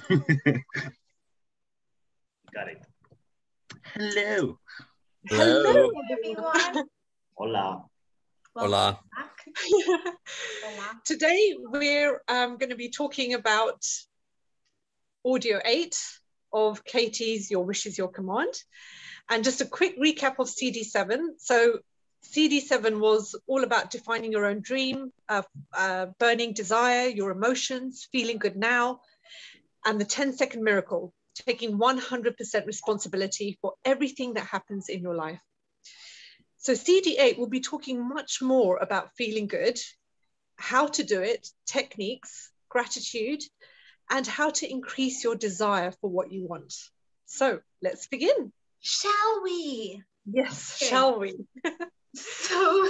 Got it. Hello. Hello, everyone. Hola. Hola. Hola. Today we're going to be talking about audio 8 of Katie's Your Wish is Your Command. And just a quick recap of CD7. So CD7 was all about defining your own dream, burning desire, your emotions, feeling good now, and the 10-second miracle, taking 100% responsibility for everything that happens in your life. So CD8 will be talking much more about feeling good, how to do it, techniques, gratitude, and how to increase your desire for what you want. So let's begin. Shall we? Yes, Okay. shall we? So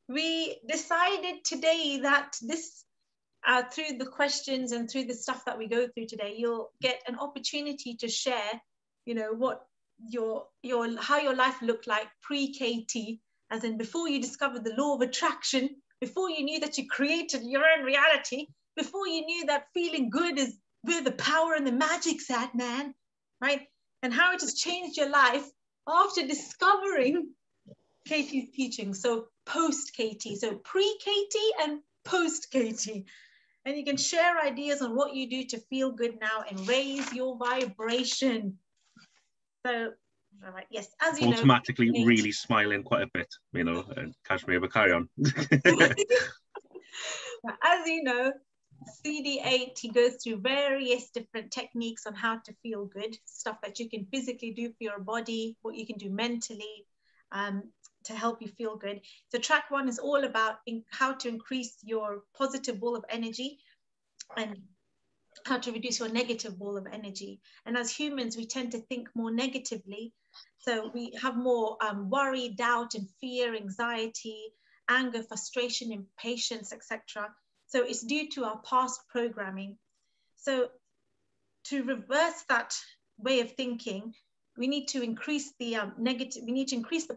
we decided today that this, through the questions and through the stuff that we go through today, you'll get an opportunity to share, you know, what how your life looked like pre-KT, as in before you discovered the law of attraction, before you knew that you created your own reality, before you knew that feeling good is where the power and the magic's at, man, right? And how it has changed your life after discovering KT's teaching. So post-KT, so pre-KT and post-KT. And you can share ideas on what you do to feel good now and raise your vibration. So, all right, yes, as you automatically know, really smiling quite a bit, you know, Kashmir, but carry on. As you know, CD8, he goes through various different techniques on how to feel good, stuff that you can physically do for your body, what you can do mentally to help you feel good. So track 1 is all about how to increase your positive ball of energy and how to reduce your negative ball of energy. And as humans, we tend to think more negatively. So we have more worry, doubt, and fear, anxiety, anger, frustration, impatience, etc. So it's due to our past programming. So to reverse that way of thinking, we need to increase the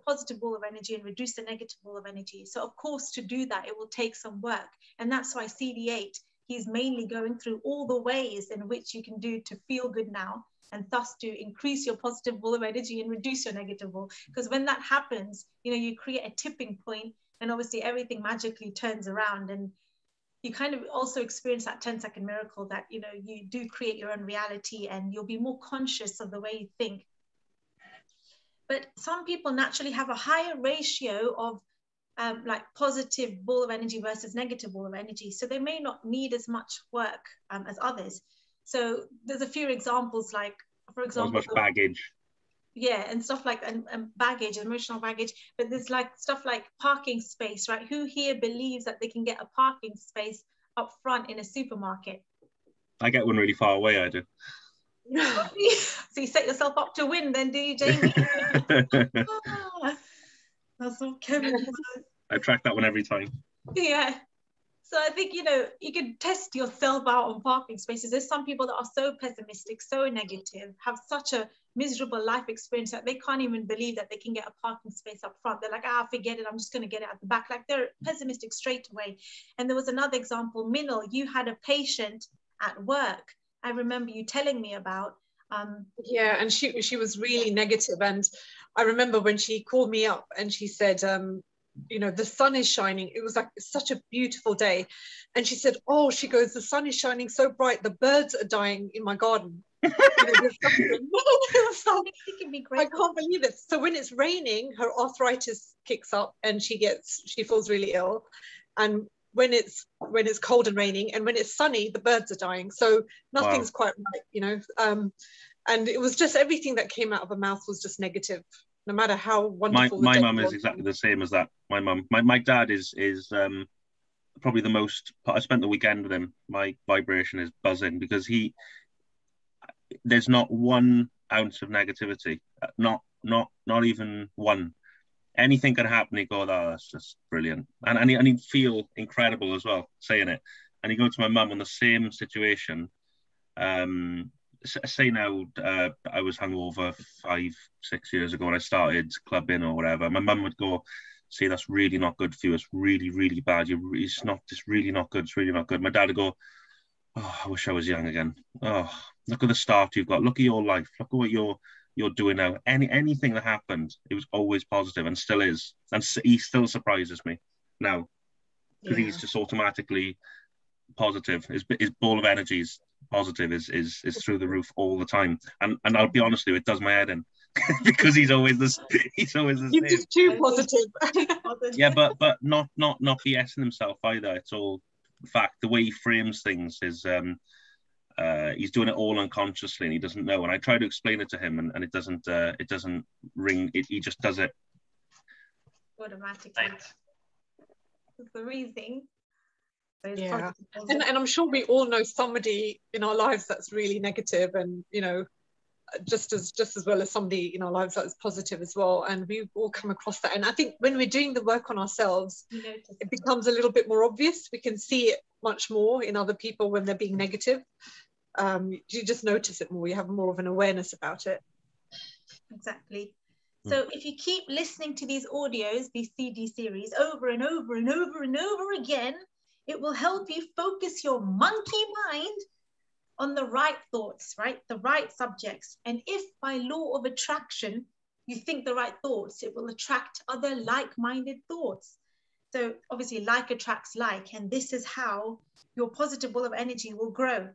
positive ball of energy and reduce the negative ball of energy. So of course, to do that, it will take some work. And that's why CD8, he's mainly going through all the ways in which you can do to feel good now, and thus to increase your positive ball of energy and reduce your negative ball. Because when that happens, you know, you create a tipping point, and obviously everything magically turns around, and you kind of also experience that 10-second miracle that, you know, you do create your own reality and you'll be more conscious of the way you think. But some people naturally have a higher ratio of like positive ball of energy versus negative ball of energy. So they may not need as much work as others. So there's a few examples, like, for example, much baggage. Yeah, and stuff like and baggage, emotional baggage. But there's like stuff like parking space, right? Who here believes that they can get a parking space up front in a supermarket? I get one really far away, I do. So you set yourself up to win then, do you, Jamie? That's what Kevin does. I track that one every time. Yeah. So I think, you know, you can test yourself out on parking spaces. There's some people that are so pessimistic, so negative, have such a miserable life experience that they can't even believe that they can get a parking space up front. They're like, forget it, I'm just going to get it at the back. Like, they're pessimistic straight away. And there was another example, Minal, you had a patient at work, I remember you telling me about. Yeah, and she was really negative. And I remember when she called me up and she said, you know, the sun is shining. It was like such a beautiful day. And she said, oh, she goes, the sun is shining so bright, the birds are dying in my garden. You know, I can't believe it. So when it's raining, her arthritis kicks up and she feels really ill. And when it's cold and raining, and when it's sunny, the birds are dying. So nothing's quite right, you know. And it was just everything that came out of her mouth was just negative, no matter how wonderful. My mum is exactly the same as that. My dad is probably the most. I spent the weekend with him. My vibration is buzzing because there's not 1 ounce of negativity, not even one. Anything can happen. He go, oh, that's just brilliant, and he'd feel incredible as well saying it. And he go to my mum on the same situation. Say now, I was hungover 5-6 years ago when I started clubbing or whatever. My mum would go, "See, that's really not good for you. It's really, really bad. It's really not good. It's really not good." My dad would go, Oh, I wish I was young again. Oh, look at the start you've got. Look at your life. Look at what you're doing now. Anything that happened, it was always positive and still is. And he still surprises me now because he's just automatically positive. His ball of energy is positive, is through the roof all the time. And I'll be honest with you, it does my head in because he's always the same. You're just too positive. Yeah, but not BSing himself either. It's all fact. The way he frames things is he's doing it all unconsciously and he doesn't know. And I try to explain it to him and it doesn't ring. He just does it automatically. Right. It's amazing. Yeah, and I'm sure we all know somebody in our lives that's really negative, and just as well as somebody in our lives that's positive as well, and we've all come across that. And I think when we're doing the work on ourselves, it becomes a little bit more obvious. We can see it much more in other people when they're being negative. You just notice it more. You have more of an awareness about it. Exactly. So if you keep listening to these audios, these CD series over and over and over and over again, it will help you focus your monkey mind on the right thoughts, right? The right subjects. And if by law of attraction, you think the right thoughts, it will attract other like-minded thoughts. So obviously like attracts like, and this is how your positive ball of energy will grow.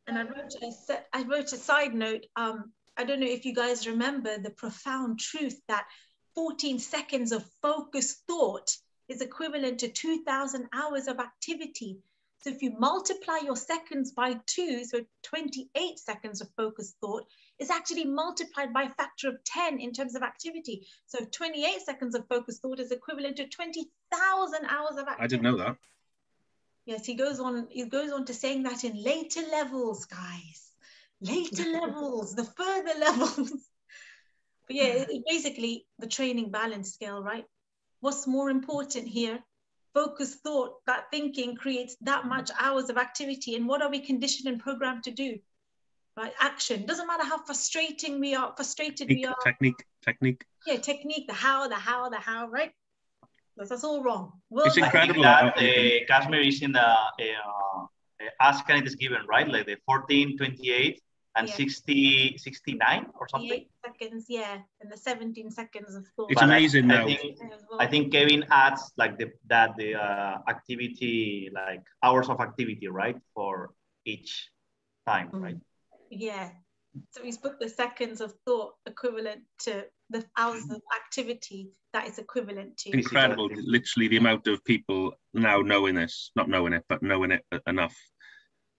And I wrote a side note. I don't know if you guys remember the profound truth that 14 seconds of focused thought is equivalent to 2,000 hours of activity. So if you multiply your seconds by 2, so 28 seconds of focused thought is actually multiplied by a factor of 10 in terms of activity. So 28 seconds of focused thought is equivalent to 20,000 hours of activity. I didn't know that. Yes, he goes on to saying that in later levels, guys. Later levels, the further levels. But yeah, it's basically the training balance scale, right? What's more important here? Focused thought, that thinking creates that much hours of activity. And what are we conditioned and programmed to do? Right? Action. Doesn't matter how frustrated we are. Technique. Yeah, technique, the how, right? That's all wrong. It's incredible. I think that Kashmir is in the ask and it is given, right? Like the 14, 28 and 60, 69 or something. 8 seconds, yeah, and the 17 seconds of thought. It's amazing now. I think Kevin adds like the activity, like hours of activity, right, for each time, right? Yeah. So he's put the seconds of thought equivalent to the hours of activity that is equivalent to. Incredible, literally the amount of people now knowing this, not knowing it, but knowing it enough.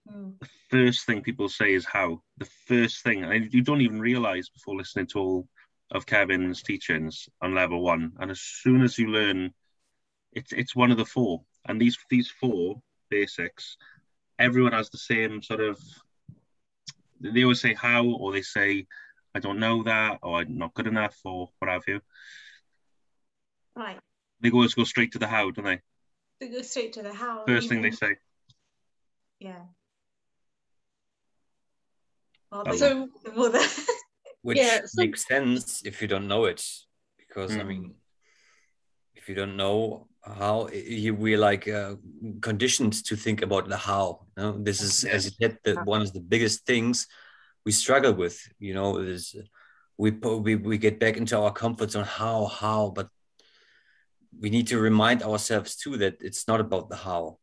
The first thing people say is how. The first thing, and you don't even realize before listening to all of Kevin's teachings on level 1. And as soon as you learn, it's one of the 4. And these 4 basics, everyone has the same sort of. They always say how, or they say, I don't know that, or I'm not good enough, or what have you. Right. They always go straight to the how, don't they? They go straight to the how. First thing they say. Yeah. Which makes sense if you don't know it, because I mean, if you don't know how, we're like conditioned to think about the how. You know? This is, as you said, one of the biggest things we struggle with. You know, is we get back into our comfort zone. How, but we need to remind ourselves too that it's not about the how.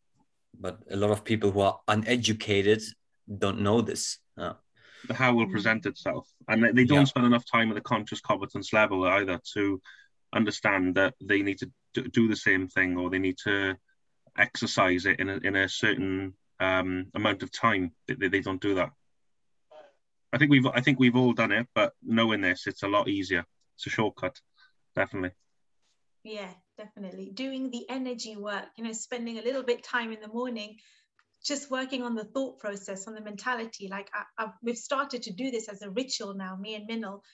But a lot of people who are uneducated don't know this. The how will present itself, and they don't spend enough time at the conscious competence level either to understand that they need to do the same thing, or they need to exercise it in a certain amount of time. They don't do that. I think we've all done it, but knowing this, it's a lot easier. It's a shortcut, definitely. Yeah, definitely. Doing the energy work, spending a little bit time in the morning, just working on the thought process, on the mentality. Like we've started to do this as a ritual now, me and Minal.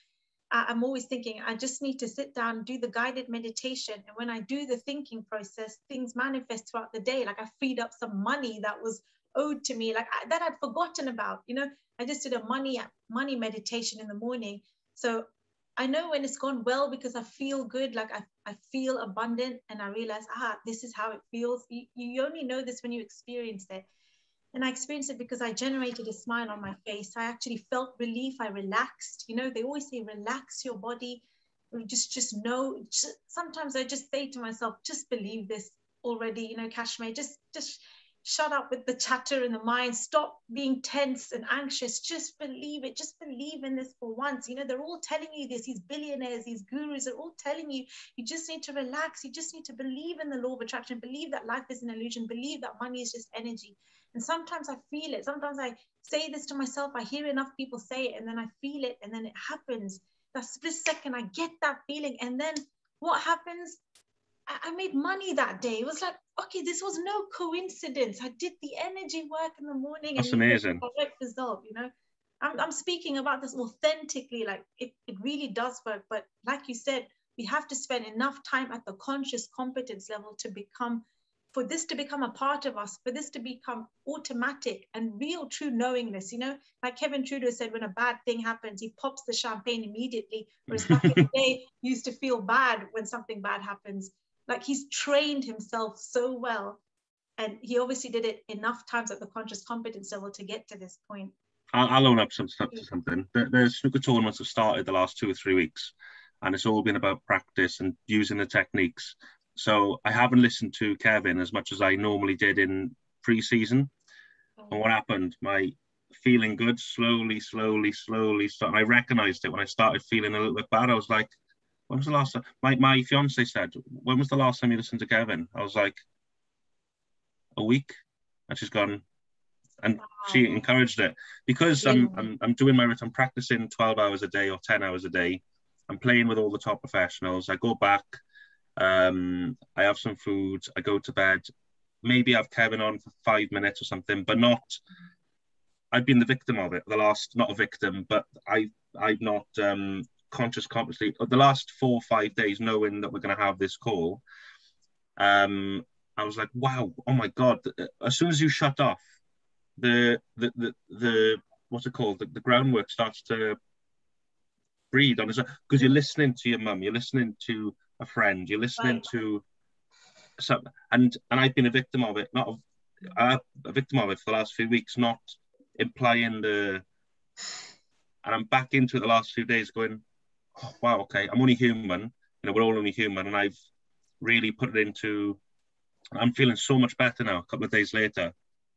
I'm always thinking, I just need to sit down, do the guided meditation. And when I do the thinking process, things manifest throughout the day. Like I freed up some money that was owed to me, like that I'd forgotten about. I just did a money meditation in the morning. So I know when it's gone well because I feel good, like I feel abundant, and I realize, this is how it feels. You only know this when you experience it. And I experienced it because I generated a smile on my face. I actually felt relief. I relaxed. You know, they always say, relax your body. Just know. Sometimes I just say to myself, just believe this already. You know, Kashmir, just shut up with the chatter in the mind. Stop being tense and anxious. Just believe it. Just believe in this for once. You know, they're all telling you this. These billionaires, these gurus are all telling you, you just need to relax. You just need to believe in the law of attraction. Believe that life is an illusion. Believe that money is just energy. And sometimes I feel it. Sometimes I say this to myself. I hear enough people say it, and then I feel it, and then it happens. That split second, I get that feeling. And then what happens? I made money that day. It was like, okay, this was no coincidence. I did the energy work in the morning. That's and amazing. Direct result, you know. I'm speaking about this authentically, like it really does work. But like you said, we have to spend enough time at the conscious competence level to become, for this to become a part of us, for this to become automatic and real true knowingness. You know, like Kevin Trudeau said, when a bad thing happens, he pops the champagne immediately, whereas back in the day, he used to feel bad when something bad happens. Like, he's trained himself so well, and he obviously did it enough times at the conscious competence level to get to this point. I'll own up to something. The snooker tournaments have started the last 2 or 3 weeks, and it's all been about practice and using the techniques. So I haven't listened to Kevin as much as I normally did in pre-season. And what happened? My feeling good slowly. I recognized it when I started feeling a little bit bad. I was like, when was the last time? My fiance said, when was the last time you listened to Kevin? I was like, a week. And she's gone, and she encouraged it because I'm doing I'm practicing 12 hours a day or 10 hours a day. I'm playing with all the top professionals. I go back, I have some food, I go to bed, maybe have Kevin on for 5 minutes or something, but not. I've been the victim of it. Not a victim, but I've not consciously the last 4 or 5 days, knowing that we're going to have this call. I was like, wow, oh my God! As soon as you shut off, the what's it called? The groundwork starts to breathe on its own, because you're listening to your mum, you're listening to a friend, you're listening to something, and I've been a victim of it. A victim of it for the last few weeks, not implying and I'm back into it the last few days, going, oh, wow, okay, I'm only human. You know, we're all only human, and I've really put it into. I'm feeling so much better now. A couple of days later.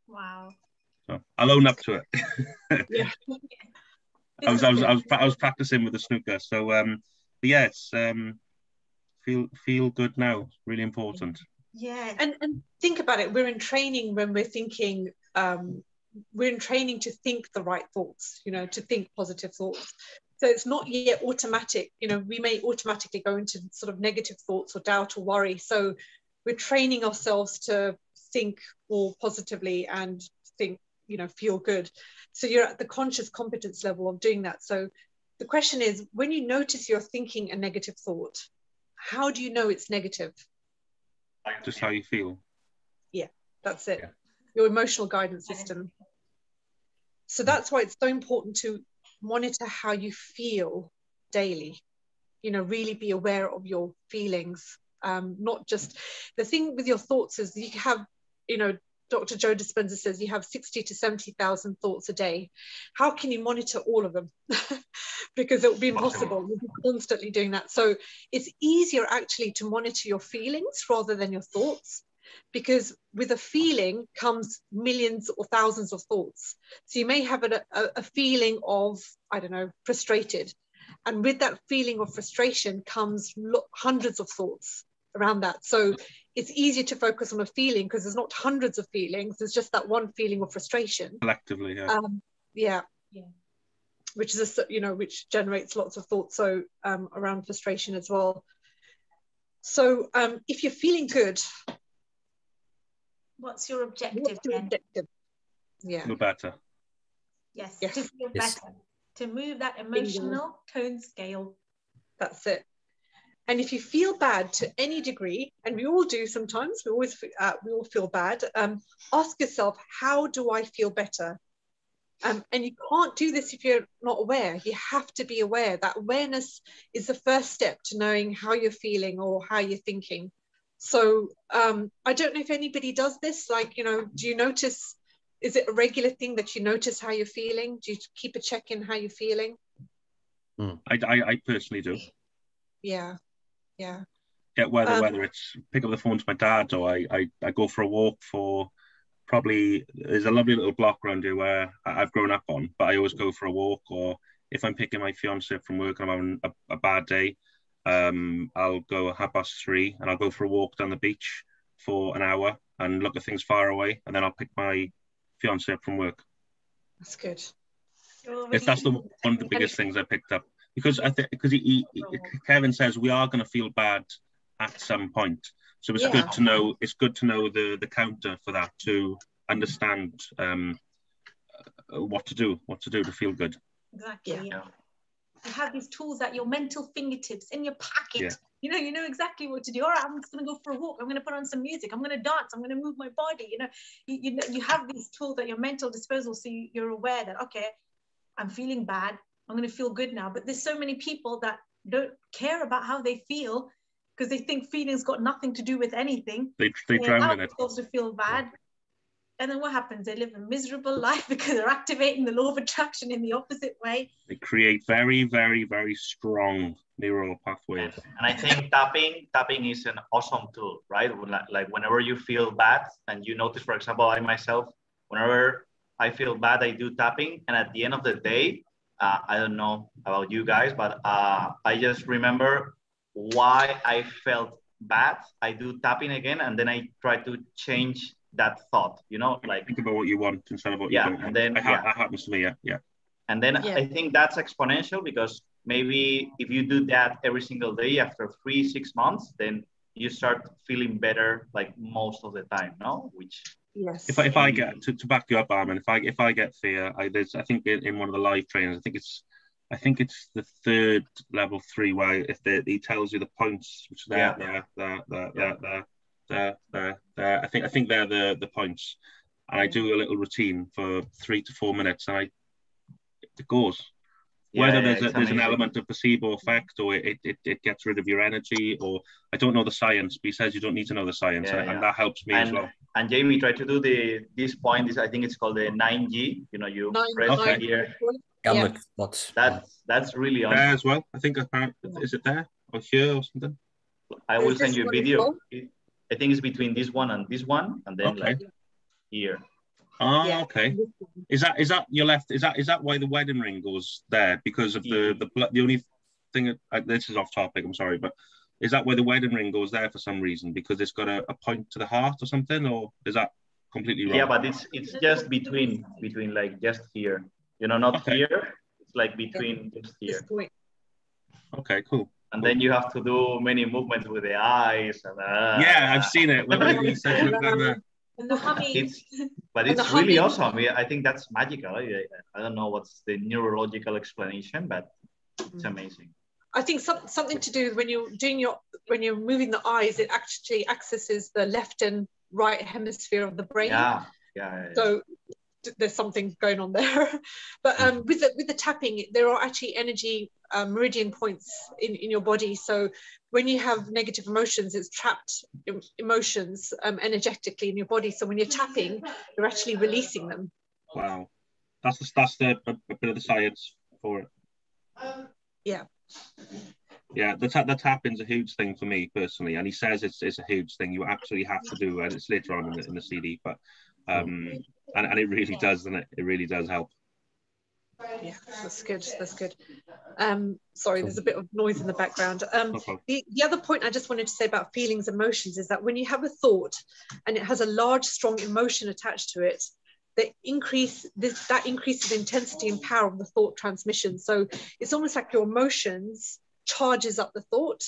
Wow. So I'll own up to it. Yeah. I was practicing with the snooker, so yeah, it's feel good now. Really important. Yeah. And think about it. We're in training when we're thinking. We're in training to think the right thoughts. You know, to think positive thoughts. So it's not yet automatic. You know, we may automatically go into sort of negative thoughts or doubt or worry. So we're training ourselves to think more positively and think, you know, feel good. So you're at the conscious competence level of doing that. So the question is, when you notice you're thinking a negative thought, how do you know it's negative? Just how you feel. Yeah, that's it. Yeah. Your emotional guidance system. So that's why it's so important to monitor how you feel daily. You know, really be aware of your feelings. Not just the thing with your thoughts is you have, you know, Dr. Joe Dispenza says you have 60 to 70,000 thoughts a day. How can you monitor all of them? Because it would be impossible. You'll be constantly doing that. So it's easier actually to monitor your feelings rather than your thoughts, because with a feeling comes millions or thousands of thoughts. So you may have a feeling of, I don't know, frustrated. And with that feeling of frustration comes hundreds of thoughts around that. So it's easier to focus on a feeling because there's not hundreds of feelings. There's just that one feeling of frustration. Collectively, yeah. Yeah. Which is, which generates lots of thoughts. So around frustration as well. So if you're feeling good. What's your objective? What's your objective? Yeah. Feel better. Yes. To feel better. To move that emotional tone scale. That's it. And if you feel bad to any degree, and we all do sometimes, we all feel bad, ask yourself, how do I feel better? And you can't do this if you're not aware. You have to be aware. That awareness is the first step to knowing how you're feeling or how you're thinking. So I don't know if anybody does this, like, you know, do you notice is it a regular thing that you notice how you're feeling? Do you keep a check in how you're feeling? I personally do. Yeah. Yeah. Yeah, whether it's pick up the phone to my dad, or I go for a walk for probably, there's a lovely little block around here where I've grown up on, but I always go for a walk. Or if I'm picking my fiance up from work and I'm having a bad day, I'll go at 3:30 and I'll go for a walk down the beach for an hour and look at things far away, and then I'll pick my fiance up from work. That's good. That's one of the biggest things I picked up, because Kevin says we are going to feel bad at some point, so it's good to know. It's good to know the counter for that, to understand what to do to feel good. Exactly. Yeah. You have these tools at your mental fingertips in your pocket. Yeah. You know exactly what to do. All right, I'm just going to go for a walk. I'm going to put on some music. I'm going to dance. I'm going to move my body. You have these tools at your mental disposal, so you're aware that, okay, I'm feeling bad. I'm going to feel good now. But there's so many people that don't care about how they feel, because they think feelings got nothing to do with anything. They drown in it. Also feel bad. Yeah. And then what happens? They live a miserable life because they're activating the law of attraction in the opposite way. They create very, very, very strong neural pathways. And I think tapping is an awesome tool, right? Like whenever you feel bad and you notice, for example, I myself, whenever I feel bad, I do tapping. And at the end of the day, I don't know about you guys, but I just remember why I felt bad. I do tapping again, and then I try to change that thought, like think about what you want instead of what you don't want. And then that happens to me. Yeah. And then I think that's exponential, because maybe if you do that every single day after 3-6 months, then you start feeling better like most of the time, no? Which yes. If I get to back you up, Armin, if I get fear, I think in one of the live trainings, I think it's the third level 3 where he tells you the points, which there. I think they're the points, and I do a little routine for 3 to 4 minutes, and it goes. Whether there's an element of placebo effect, or it gets rid of your energy, or I don't know the science, but he says you don't need to know the science, and that helps me as well. And Jamie tried to do this point. I think it's called the 9G. You press right here. That's really awesome. There as well. I think is it there or here or something? I will send you a video. I think it's between this one and this one, and then like here. Oh, okay. Is that your left? Is that why the wedding ring goes there? Because of the only thing. This is off topic. I'm sorry, but is that why the wedding ring goes there for some reason? Because it's got a point to the heart or something, or is that completely wrong? Yeah, but it's just between like just here. Not here. It's like between just here. Okay, cool. And then you have to do many movements with the eyes. And, yeah, I've seen it. It's really awesome. I think that's magical. I don't know what's the neurological explanation, but it's amazing. I think something to do when you're moving the eyes, it actually accesses the left and right hemisphere of the brain. Yeah. So there's something going on there. But with the tapping, there are actually energy meridian points in your body. So when you have negative emotions, it's trapped emotions energetically in your body. So when you're tapping, you're actually releasing them. Wow, that's the a bit of the science for it. Yeah. Yeah, the tapping's a huge thing for me personally, and he says it's a huge thing you absolutely have to do, and it's later on in the CD, but and it really does, and it really does help. Yeah, that's good. Sorry, there's a bit of noise in the background. The other point I just wanted to say about feelings, emotions, is that when you have a thought and it has a large, strong emotion attached to it, that increases the intensity and power of the thought transmission. So it's almost like your emotions charges up the thought,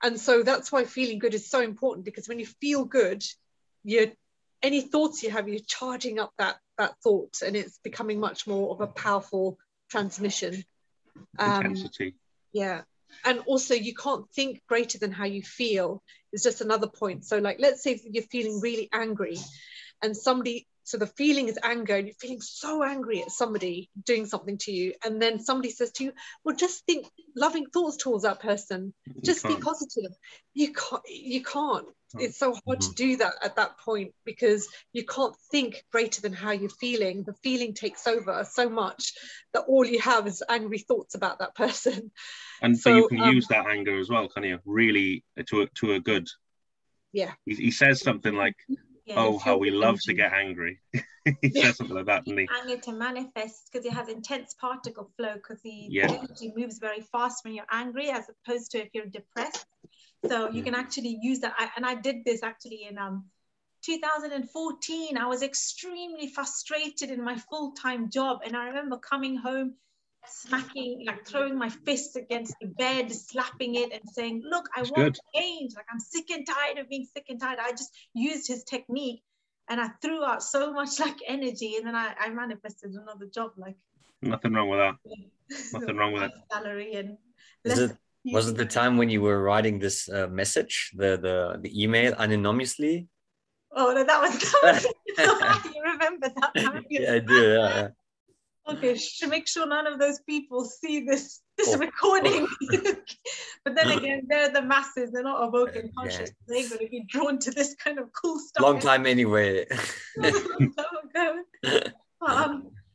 and so that's why feeling good is so important, because when you feel good, any thoughts you have, you're charging up that thought, and it's becoming much more of a powerful transmission. Intensity. Yeah. And also you can't think greater than how you feel is just another point. So like, let's say if you're feeling really angry and somebody So the feeling is anger, and you're feeling so angry at somebody doing something to you, and then somebody says to you, well, just think loving thoughts towards that person, just be positive. You can't. It's so hard to do that at that point, because you can't think greater than how you're feeling. The feeling takes over so much that all you have is angry thoughts about that person. And so you can use that anger as well, can you? Really, to a good. Yeah. He says something like, "Oh, how we love to get angry." He says something like that, doesn't he? Anger to manifest, because it has intense particle flow, because the energy moves very fast when you're angry, as opposed to if you're depressed. So you can actually use that. And I did this actually in 2014. I was extremely frustrated in my full-time job, and I remember coming home, smacking, like throwing my fists against the bed, slapping it, and saying, look, I want change. Like, I'm sick and tired of being sick and tired. I just used his technique, and I threw out so much like energy, and then I manifested another job. Like, nothing wrong with that. Nothing wrong with it. Salary and was it the time when you were writing this message, the email anonymously? Oh no, that was you remember that? Yeah, I do. Yeah. Okay, to make sure none of those people see this recording. But then again, they're the masses. They're not awoken conscious. They're going to be drawn to this kind of cool stuff. Long time anyway.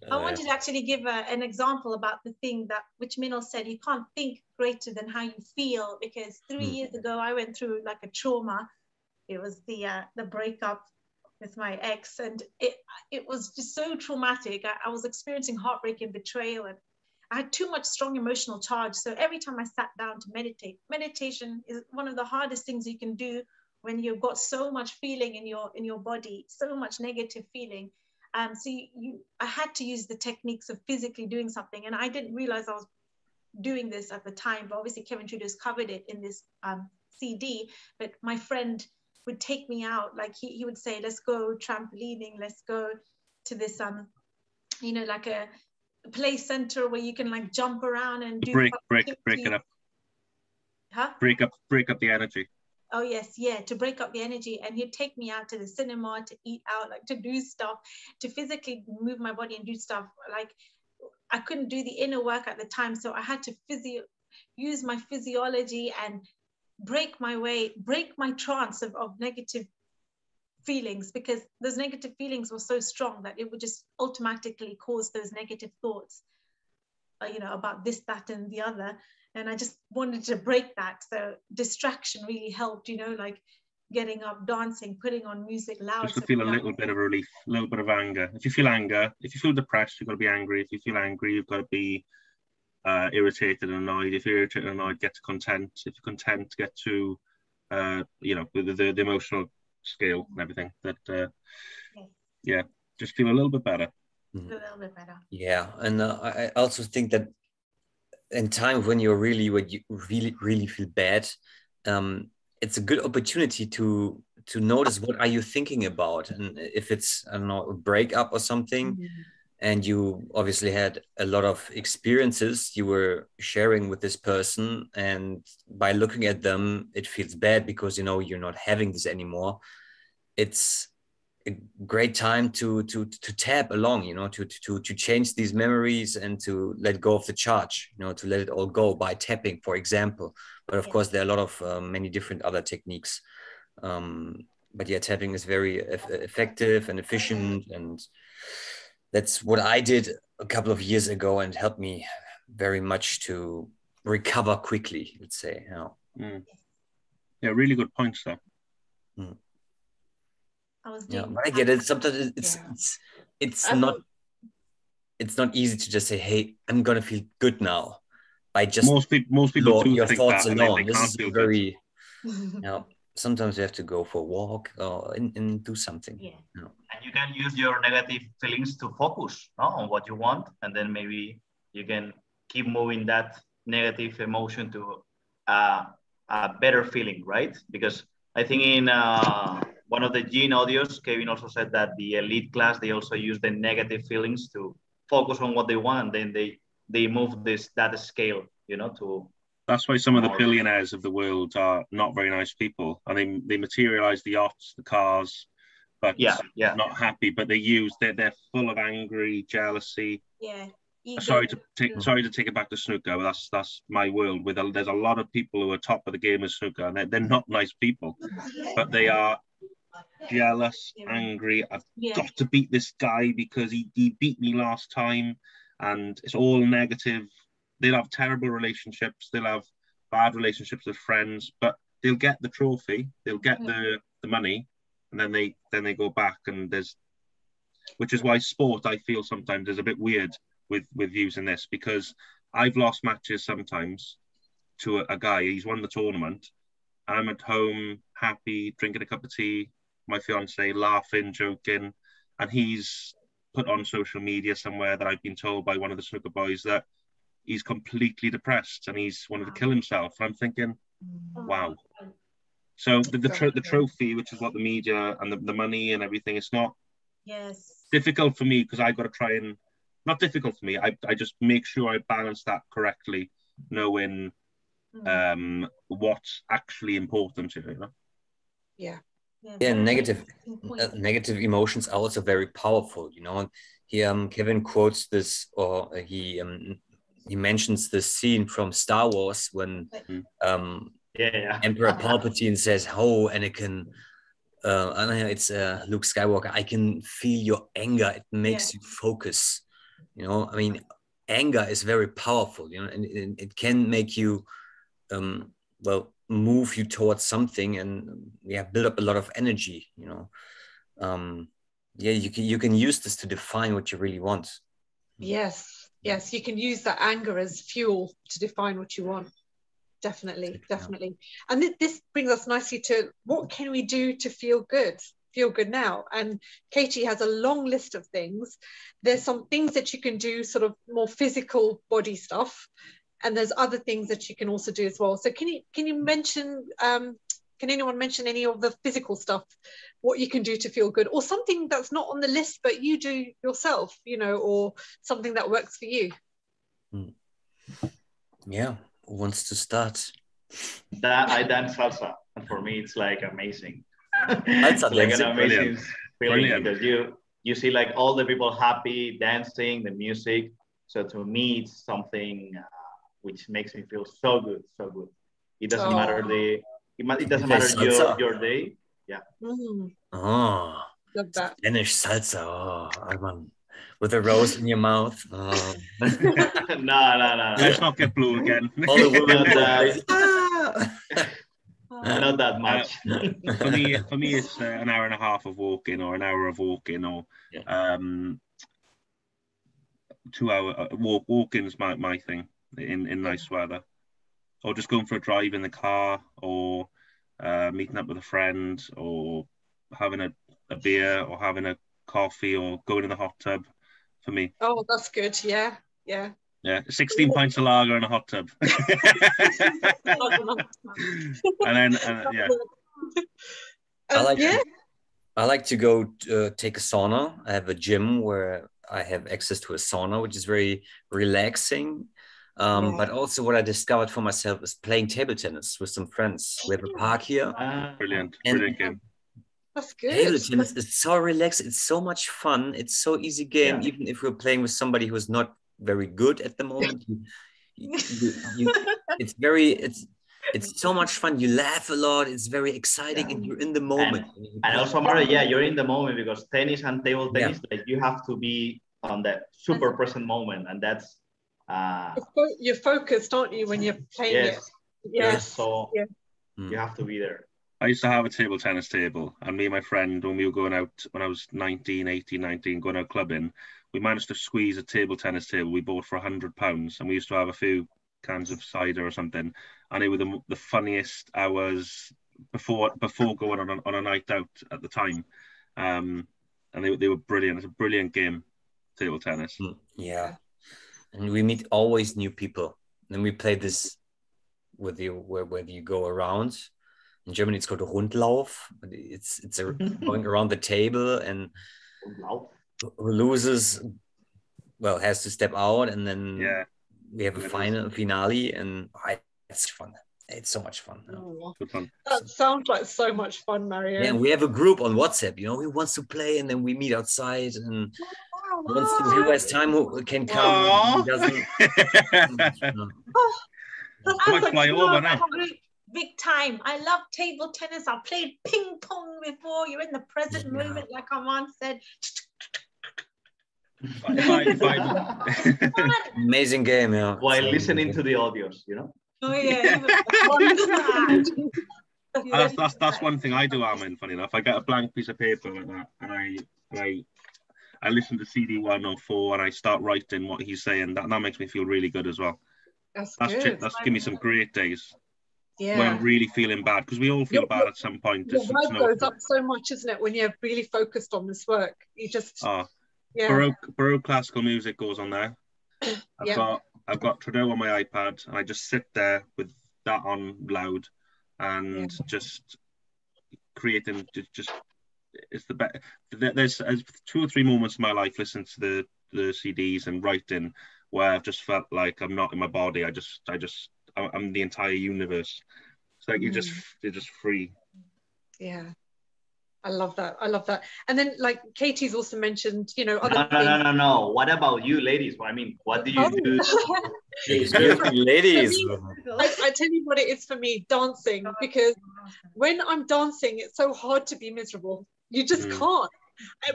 I wanted to actually give an example about the thing that which Minal said. You can't think greater than how you feel, because 3 years ago I went through like a trauma. It was the breakup with my ex, and it was just so traumatic. I was experiencing heartbreak and betrayal, and I had too much strong emotional charge. So every time I sat down to meditation is one of the hardest things you can do when you've got so much feeling in your body, so much negative feeling. So I had to use the techniques of physically doing something, and I didn't realize I was doing this at the time, but obviously Kevin Trudeau's covered it in this CD. But my friend would take me out, like he would say, let's go trampolining, let's go to this like a play center where you can like jump around and do break it up. Break up the energy. Oh yes, yeah, to break up the energy. And he'd take me out to the cinema, to eat out, like to do stuff, to physically move my body and do stuff. Like, I couldn't do the inner work at the time, so I had to use my physiology and break my trance of negative feelings, because those negative feelings were so strong that it would just automatically cause those negative thoughts, about this, that, and the other. And I just wanted to break that. So distraction really helped, like getting up, dancing, putting on music loud. Just to feel a little bit of relief, a little bit of anger. If you feel depressed, you've got to be angry. If you feel angry, you've got to be irritated and annoyed. If you're irritated and annoyed, get to content. If you're content, get to, the emotional scale and everything. Just feel a little bit better. A little bit better. Yeah, and I also think that in times when you really feel bad, it's a good opportunity to notice what are you thinking about, and if it's, I don't know, a breakup or something, and you obviously had a lot of experiences you were sharing with this person, and by looking at them, it feels bad because you're not having this anymore. It's a great time to tap along, to change these memories and to let go of the charge, to let it all go by tapping, for example. But of course, there are a lot of many different other techniques. But yeah, tapping is very effective and efficient, and that's what I did a couple of years ago, and helped me very much to recover quickly, let's say. Yeah, really good points there. I get it. Sometimes it's not easy to just say, "Hey, I'm gonna feel good now," by just most people do your think thoughts that, alone. They This can't is feel very. Sometimes you have to go for a walk and do something. Yeah. And you can use your negative feelings to focus on what you want, and then maybe you can keep moving that negative emotion to a better feeling, right? Because I think in one of the Gene audios, Kevin also said that the elite class, they also use the negative feelings to focus on what they want. Then they move that scale, to. That's why some of the billionaires of the world are not very nice people, and they materialize the yachts, the cars, but yeah, not happy. But they're full of angry, jealousy. Yeah. Sorry to take it back to snooker. But that's my world. There's a lot of people who are top of the game of snooker, and they're not nice people, but they are jealous, angry. I've got to beat this guy because he beat me last time, and it's all negative. They'll have terrible relationships. They'll have bad relationships with friends, but they'll get the trophy. They'll get the money, and then they go back. And which is why sport, I feel sometimes, is a bit weird with using this, because I've lost matches sometimes to a guy. He's won the tournament. I'm at home, happy, drinking a cup of tea, my fiance, laughing, joking, and he's put on social media somewhere that I've been told by one of the snooker boys that he's completely depressed and he's wanted to kill himself. And I'm thinking, wow. So the trophy, which is what the media and the money and everything, it's not difficult for me, because I got to try and, not difficult for me, I just make sure I balance that correctly, knowing what's actually important to you know. Negative emotions are also very powerful, you know. Here Kevin quotes this, or he mentions the scene from Star Wars when Emperor Palpatine says, "Oh, Anakin, it's Luke Skywalker, I can feel your anger. It makes you focus." You know, I mean, anger is very powerful, you know, and it can make you, move you towards something, and build up a lot of energy, you know. You can use this to define what you really want. Yes, you can use that anger as fuel to define what you want. Definitely. And this brings us nicely to, what can we do to feel good now? And Katie has a long list of things. There's some things that you can do, sort of more physical body stuff, and there's other things that you can also do as well. So can you mention, can anyone mention any of the physical stuff, what you can do to feel good, or something that's not on the list but you do yourself, you know, or something that works for you? Yeah, who wants to start? I dance salsa, and for me it's like amazing. It's like an amazing feeling, Brilliant. because you see like all the people happy, dancing, the music. So to me, it's something which makes me feel so good. It doesn't matter it doesn't matter your day. Yeah. Oh, love that. Spanish salsa. Oh, man. With a rose in your mouth. Oh. No. Let's not get blue again. All the women not that much. For me, it's an hour and a half of walking, or an hour of walking, or 2 hour walking's my thing in nice weather, or just going for a drive in the car, or meeting up with a friend, or having a beer, or having a coffee, or going in the hot tub. For me. Oh, that's good. Yeah. 16 pints of lager in a hot tub. and then I like to go take a sauna. I have a gym where I have access to a sauna, which is very relaxing. But also what I discovered for myself is playing table tennis with some friends. We have a park here. Brilliant game. That's good. Table tennis is so relaxed. It's so much fun. It's so easy game. Even if we're playing with somebody who's not very good at the moment, it's so much fun. You laugh a lot. It's very exciting, and you're in the moment. And also, Mario, you're in the moment, because tennis and table tennis, like, you have to be on that super present moment, and that's you're focused, aren't you, when you're playing it? Yes. So you have to be there. I used to have a table tennis table, and me and my friend, when we were going out, when I was 19, going out clubbing, we managed to squeeze a table tennis table we bought for £100, and we used to have a few cans of cider or something, and it was the funniest hours before going on a night out at the time, and they were brilliant. It's a brilliant game, table tennis. Yeah, and we meet always new people, and we play this with you where you go around. In Germany, it's called a Rundlauf. It's going around the table, and who loses, has to step out, and then we have a finale, and it's fun. It's so much fun. Good fun. That sounds like so much fun, Mario. Yeah, and we have a group on WhatsApp, you know, who wants to play, and then we meet outside, and who has time who can come, who doesn't. I might fly over now. Big time. I love table tennis. I played ping pong before. You're in the present moment, like Armand said. Amazing game, yeah. While listening to the audios, you know. Oh yeah. That's one thing I do, Armin. Funny enough, I get a blank piece of paper like that, and I listen to CD 104 and I start writing what he's saying. That makes me feel really good as well. That's good. That's give me some great days. Yeah. When I'm really feeling bad, because we all feel bad at some point. Your vibe goes up so much, isn't it, when you're really focused on this work? You just Baroque classical music goes on there. I've got Trudeau on my iPad, and I just sit there with that on loud, and just creating. Just it's the best. There's 2 or 3 moments in my life listening to the CDs and writing where I've just felt like I'm not in my body. I'm the entire universe. It's like you're just free. Yeah. I love that. And then, like Katie's also mentioned, you know, other things. No. What about you, ladies? I mean, what do you do? Ladies. I tell you what it is for me, dancing, because when I'm dancing, it's so hard to be miserable. You just can't.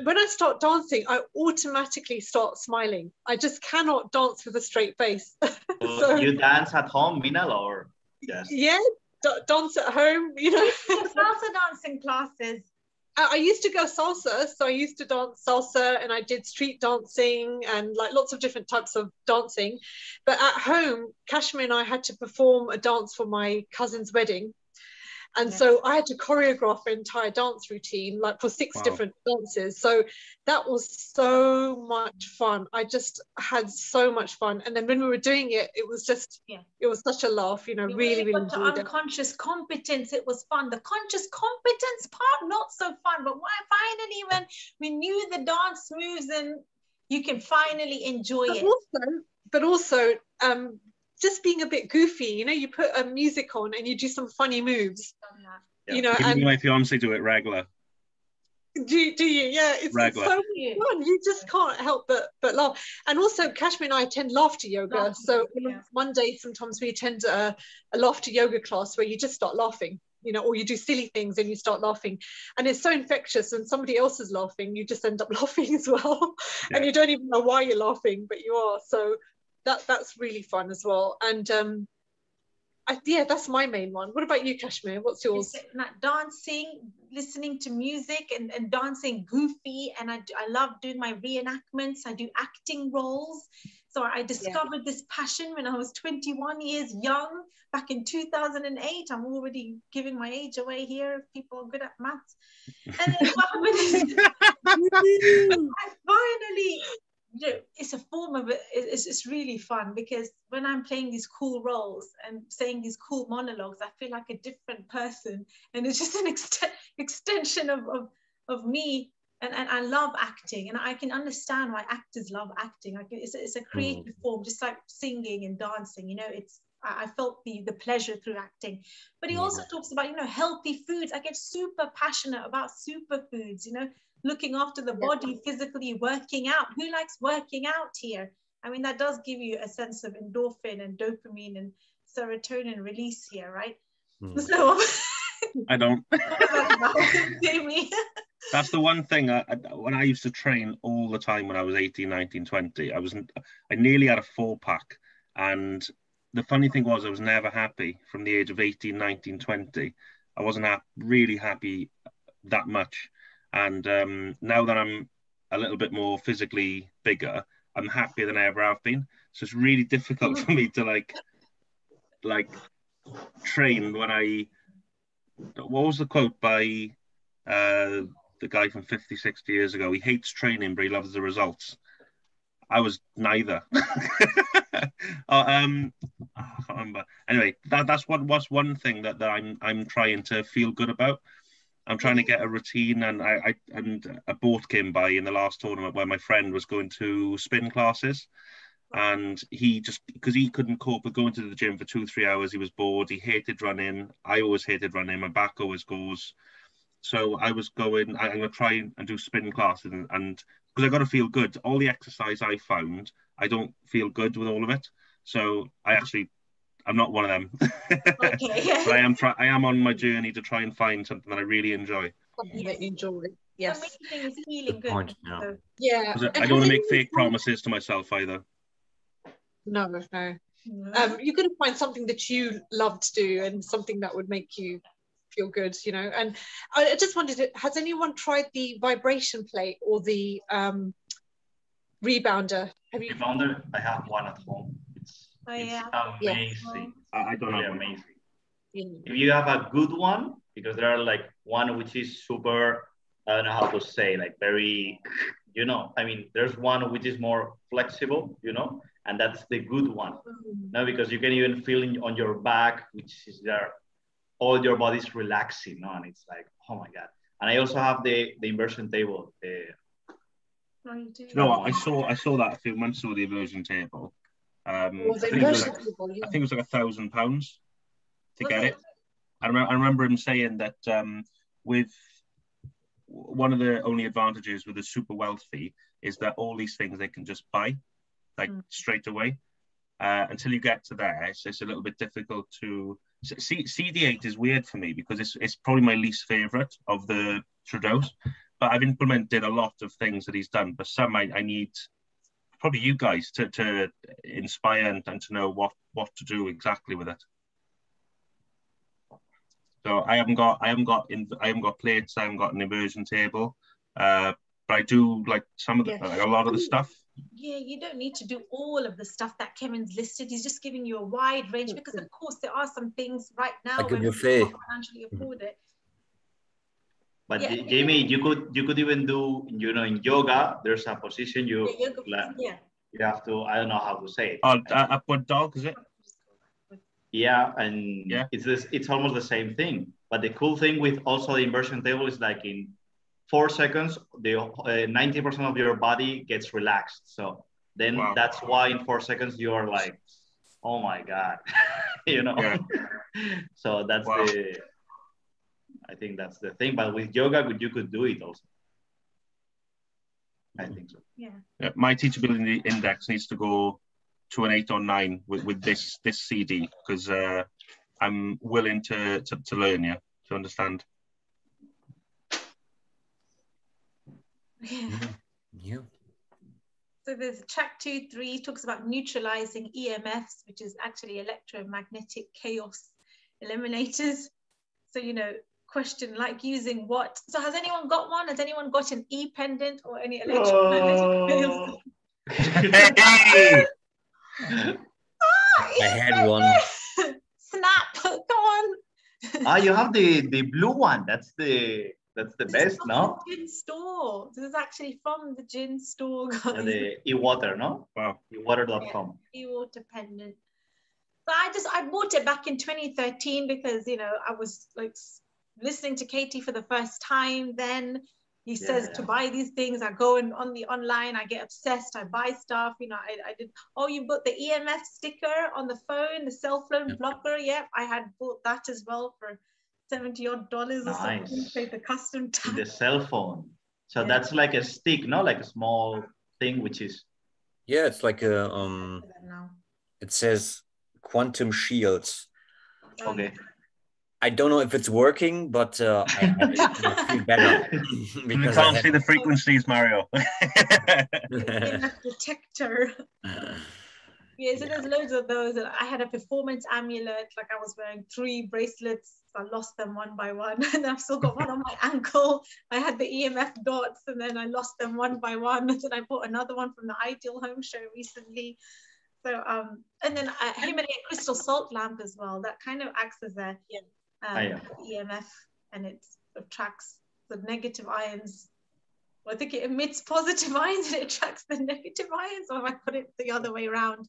When I start dancing, I automatically start smiling. I just cannot dance with a straight face. So you dance at home, Meenal, or yes? Yeah, dance at home, you know. Salsa dancing classes. I used to go salsa, so I used to dance salsa, and I did street dancing and like lots of different types of dancing. But at home, Kashmir and I had to perform a dance for my cousin's wedding. And so I had to choreograph an entire dance routine, like for 6 different dances. So that was so much fun. I just had so much fun. And then when we were doing it, it was just, it was such a laugh, you know, really enjoyed it. Unconscious competence, it was fun. The conscious competence part, not so fun. But finally, when we knew the dance moves, and you can finally enjoy it. But also, just being a bit goofy, you know, you put a music on and you do some funny moves, you know. And my fiance do it regular. Do you? Yeah, it's so fun. You just can't help but laugh. And also, Kashmir and I attend laughter yoga. So on Monday, sometimes we attend a laughter yoga class where you just start laughing, you know, or you do silly things and you start laughing. And it's so infectious. When somebody else is laughing, you just end up laughing as well. And you don't even know why you're laughing, but you are. So that's really fun as well. And that's my main one. What about you, Kashmir? What's yours? Dancing, listening to music, and dancing goofy. And I love doing my reenactments. I do acting roles. So I discovered this passion when I was 21 years young, back in 2008. I'm already giving my age away here if people are good at maths. And then I finally... it's a form of it. It's really fun, because when I'm playing these cool roles and saying these cool monologues, I feel like a different person, and it's just an extension of me. And I love acting, and I can understand why actors love acting. It's a creative form, just like singing and dancing. You know, I felt the pleasure through acting. But he also talks about, you know, healthy foods. I get super passionate about superfoods. You know, looking after the body, physically working out. Who likes working out here? I mean, that does give you a sense of endorphin and dopamine and serotonin release here, right? So I don't. Jamie. That's the one thing. When I used to train all the time when I was 18, 19, 20, I nearly had a 4-pack. And the funny thing was, I was never happy from the age of 18, 19, 20. I wasn't really happy that much. And now that I'm a little bit more physically bigger, I'm happier than I ever have been. So it's really difficult for me to like train when what was the quote by the guy from 50, 60 years ago? He hates training, but he loves the results. I was neither. I can't remember. Anyway, that's one thing that I'm trying to feel good about. I'm trying to get a routine, and and a boat came by in the last tournament where my friend was going to spin classes, And he just, because he couldn't cope with going to the gym for 2-3 hours, he was bored. He hated running. I always hated running. My back always goes. So I was going, I'm going to try and do spin classes, and because I got to feel good. All the exercise I found, I don't feel good with all of it. So I'm not one of them. Okay. But I am on my journey to try and find something that I really enjoy. Something that you enjoy. Yes. The main thing is feeling good. Point, yeah. So, Yeah. I don't want to make fake promises to myself either. No. You're going to find something that you love to do and something that would make you feel good, you know. And I just wondered, has anyone tried the vibration plate or the rebounder? Have you? Rebounder, I have one at home. It's amazing. I don't really have one. amazing. Yeah. If you have a good one, because there are like one which is super, I don't know how to say, like very, you know, I mean, there's one which is more flexible, you know, and that's the good one. No, because you can even feel on your back, which is there, all your body's relaxing, no? And it's like, oh my God. And I also have the inversion table. No, I saw that a few months ago, the inversion table. I think it was like £1,000 to get it. I remember him saying that with one of the only advantages with the super wealthy is that all these things they can just buy, like straight away. Until you get to there, it's a little bit difficult to see. CD8 is weird for me because it's probably my least favorite of the Trudeau's, but I've implemented a lot of things that he's done. But some I need probably you guys to inspire and to know what to do exactly with it. So I haven't got plates. I haven't got an inversion table, but I do like some of the like a lot of the stuff. Yeah, you don't need to do all of the stuff that Kevin's listed. He's just giving you a wide range because, of course, there are some things right now like where you can't financially afford it. But Jamie, you could even do, you know, in yoga, there's a position you have to, I don't know how to say it. Upward dog, is it? Yeah, and it's almost the same thing. But the cool thing with also the inversion table is like in 4 seconds, the 90% of your body gets relaxed. So then that's why in 4 seconds you're like, oh my God, you know. Yeah. So that's I think that's the thing. But with yoga, you could do it also. I think so. Yeah. My teachability index needs to go to an 8 or 9 with this CD because I'm willing to learn, to understand. Yeah. So there's track 2-3 talks about neutralizing EMFs, which is actually electromagnetic chaos eliminators. So, you know, question like using what? So has anyone got one? Has anyone got an E pendant or any electromagnetic chaos? I had one. Snap! Come on. You have the blue one. That's the best, no? The gin store. This is actually from the gin store, guys. The e-water, no? Wow. ewater.com. E-water pendant. So I bought it back in 2013 because, you know, I was like listening to Katie for the first time. Then he says to buy these things. I go on the online. I get obsessed. I buy stuff. You know, I did. Oh, you bought the EMF sticker on the phone, the cell phone blocker. Yep, I had bought that as well for $70 odd or something. Paid the custom tag. The cell phone. So that's like a stick, no? Like a small thing, which is. Yeah, it's like a it says quantum shields. Okay. I don't know if it's working, but I feel better. Because you can't see the frequencies, Mario. Detector. Yeah, so there's loads of those. I had a performance amulet, like I was wearing 3 bracelets. I lost them one by one, and I've still got one on my ankle. I had the EMF dots, and then I lost them one by one. And then I bought another one from the Ideal Home Show recently. So, and then a Himalayan crystal salt lamp as well. That kind of acts as a EMF, and it attracts the negative ions. Well, I think it emits positive ions and it attracts the negative ions, or if I put it the other way around.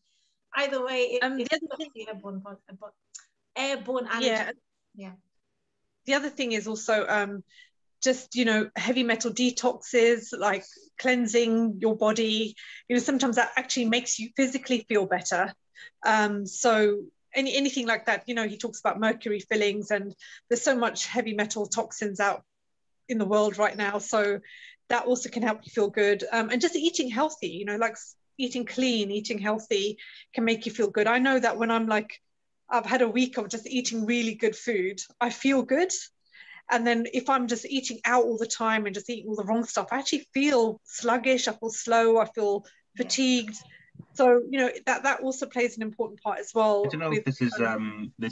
Either way, it's airborne allergy. The other thing is also just, you know, heavy metal detoxes, like cleansing your body. You know, sometimes that actually makes you physically feel better. So anything like that, you know, he talks about mercury fillings, and there's so much heavy metal toxins out in the world right now. So that also can help you feel good. And just eating healthy, you know, like eating clean, eating healthy can make you feel good. I know that when I'm like, I've had a week of just eating really good food, I feel good. And then if I'm just eating out all the time and just eating all the wrong stuff, I actually feel sluggish, I feel slow, I feel fatigued. So, you know, that also plays an important part as well. I don't know if this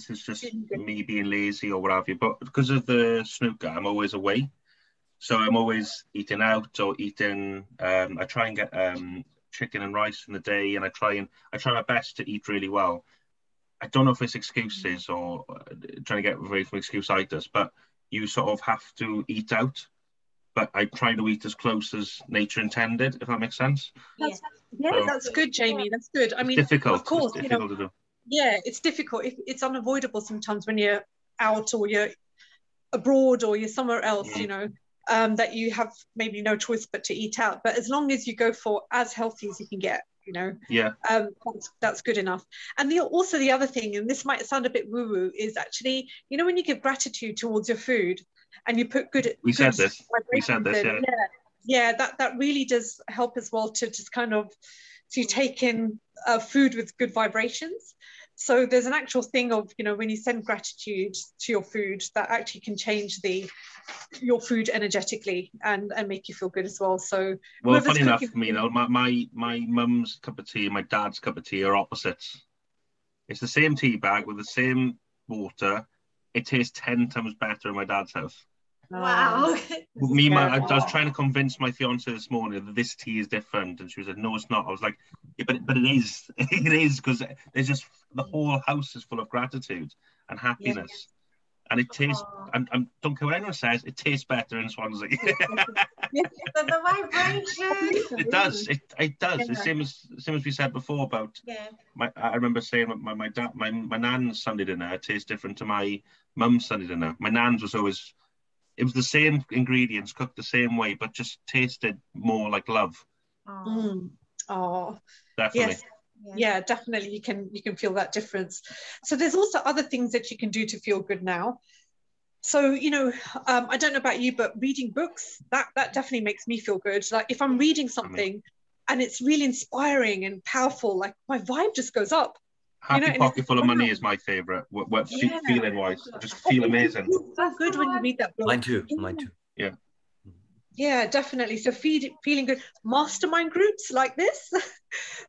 is just me being lazy or what have you, but because of the snooker, I'm always away. So I'm always eating out or eating, I try and get chicken and rice in the day, and I try my best to eat really well. I don't know if it's excuses or trying to get away from excuse-itis, but you sort of have to eat out. But I try to eat as close as nature intended, if that makes sense. That's good, Jamie. That's good. I mean, difficult. Of course, it's difficult to do. Yeah, it's difficult. It's unavoidable sometimes when you're out or you're abroad or you're somewhere else, you know, that you have maybe no choice but to eat out. But as long as you go for as healthy as you can get, you know, that's good enough. And also the other thing, and this might sound a bit woo-woo, is actually, you know, when you give gratitude towards your food and you put good vibrations in, that really does help as well to just kind of, so you take in food with good vibrations. So there's an actual thing of, you know, when you send gratitude to your food, that actually can change your food energetically and make you feel good as well. So, well, funny enough, you know, my mum's cup of tea and my dad's cup of tea are opposites. It's the same tea bag with the same water. It tastes 10 times better in my dad's house. Wow. I was trying to convince my fiance this morning that this tea is different, and she was like, "No, it's not." I was like, "Yeah, but it is. It is, because there's just, the whole house is full of gratitude and happiness, and it tastes. I don't care what anyone says, it tastes better in Swansea." The vibration. It does. It does. It's same as we said before about. I remember saying my dad, my nan's Sunday dinner tastes different to my mum's Sunday dinner. My nan's was always. It was the same ingredients, cooked the same way, but just tasted more like love. Oh, definitely. Yes. Yeah, definitely. You can feel that difference. So there's also other things that you can do to feel good now. So, you know, I don't know about you, but reading books, that definitely makes me feel good. Like if I'm reading something and it's really inspiring and powerful, like my vibe just goes up. Happy Pocket Full of Money is my favorite. Feeling wise, I just feel amazing. It's so good when you read that book. Mine too. Yeah, definitely. So feeling good. Mastermind groups like this.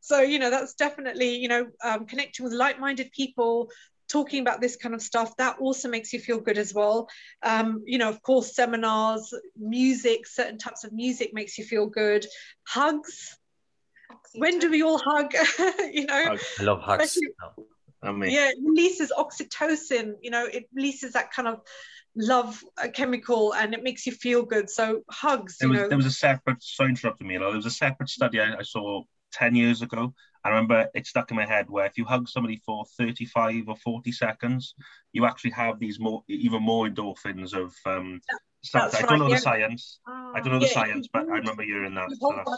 So, you know, that's definitely, you know, connecting with like-minded people, talking about this kind of stuff, that also makes you feel good as well. You know, of course, seminars, music, certain types of music makes you feel good. Hugs. When do we all hug? You know, I love hugs. Yeah, it releases oxytocin. You know, it releases that kind of love chemical, and it makes you feel good. So hugs. There was a separate. Sorry, interrupting me. There was a separate study I saw 10 years ago. I remember it stuck in my head, where if you hug somebody for 35 or 40 seconds, you actually have these even more endorphins of. I don't know the science. I don't know the science, but I remember hearing that.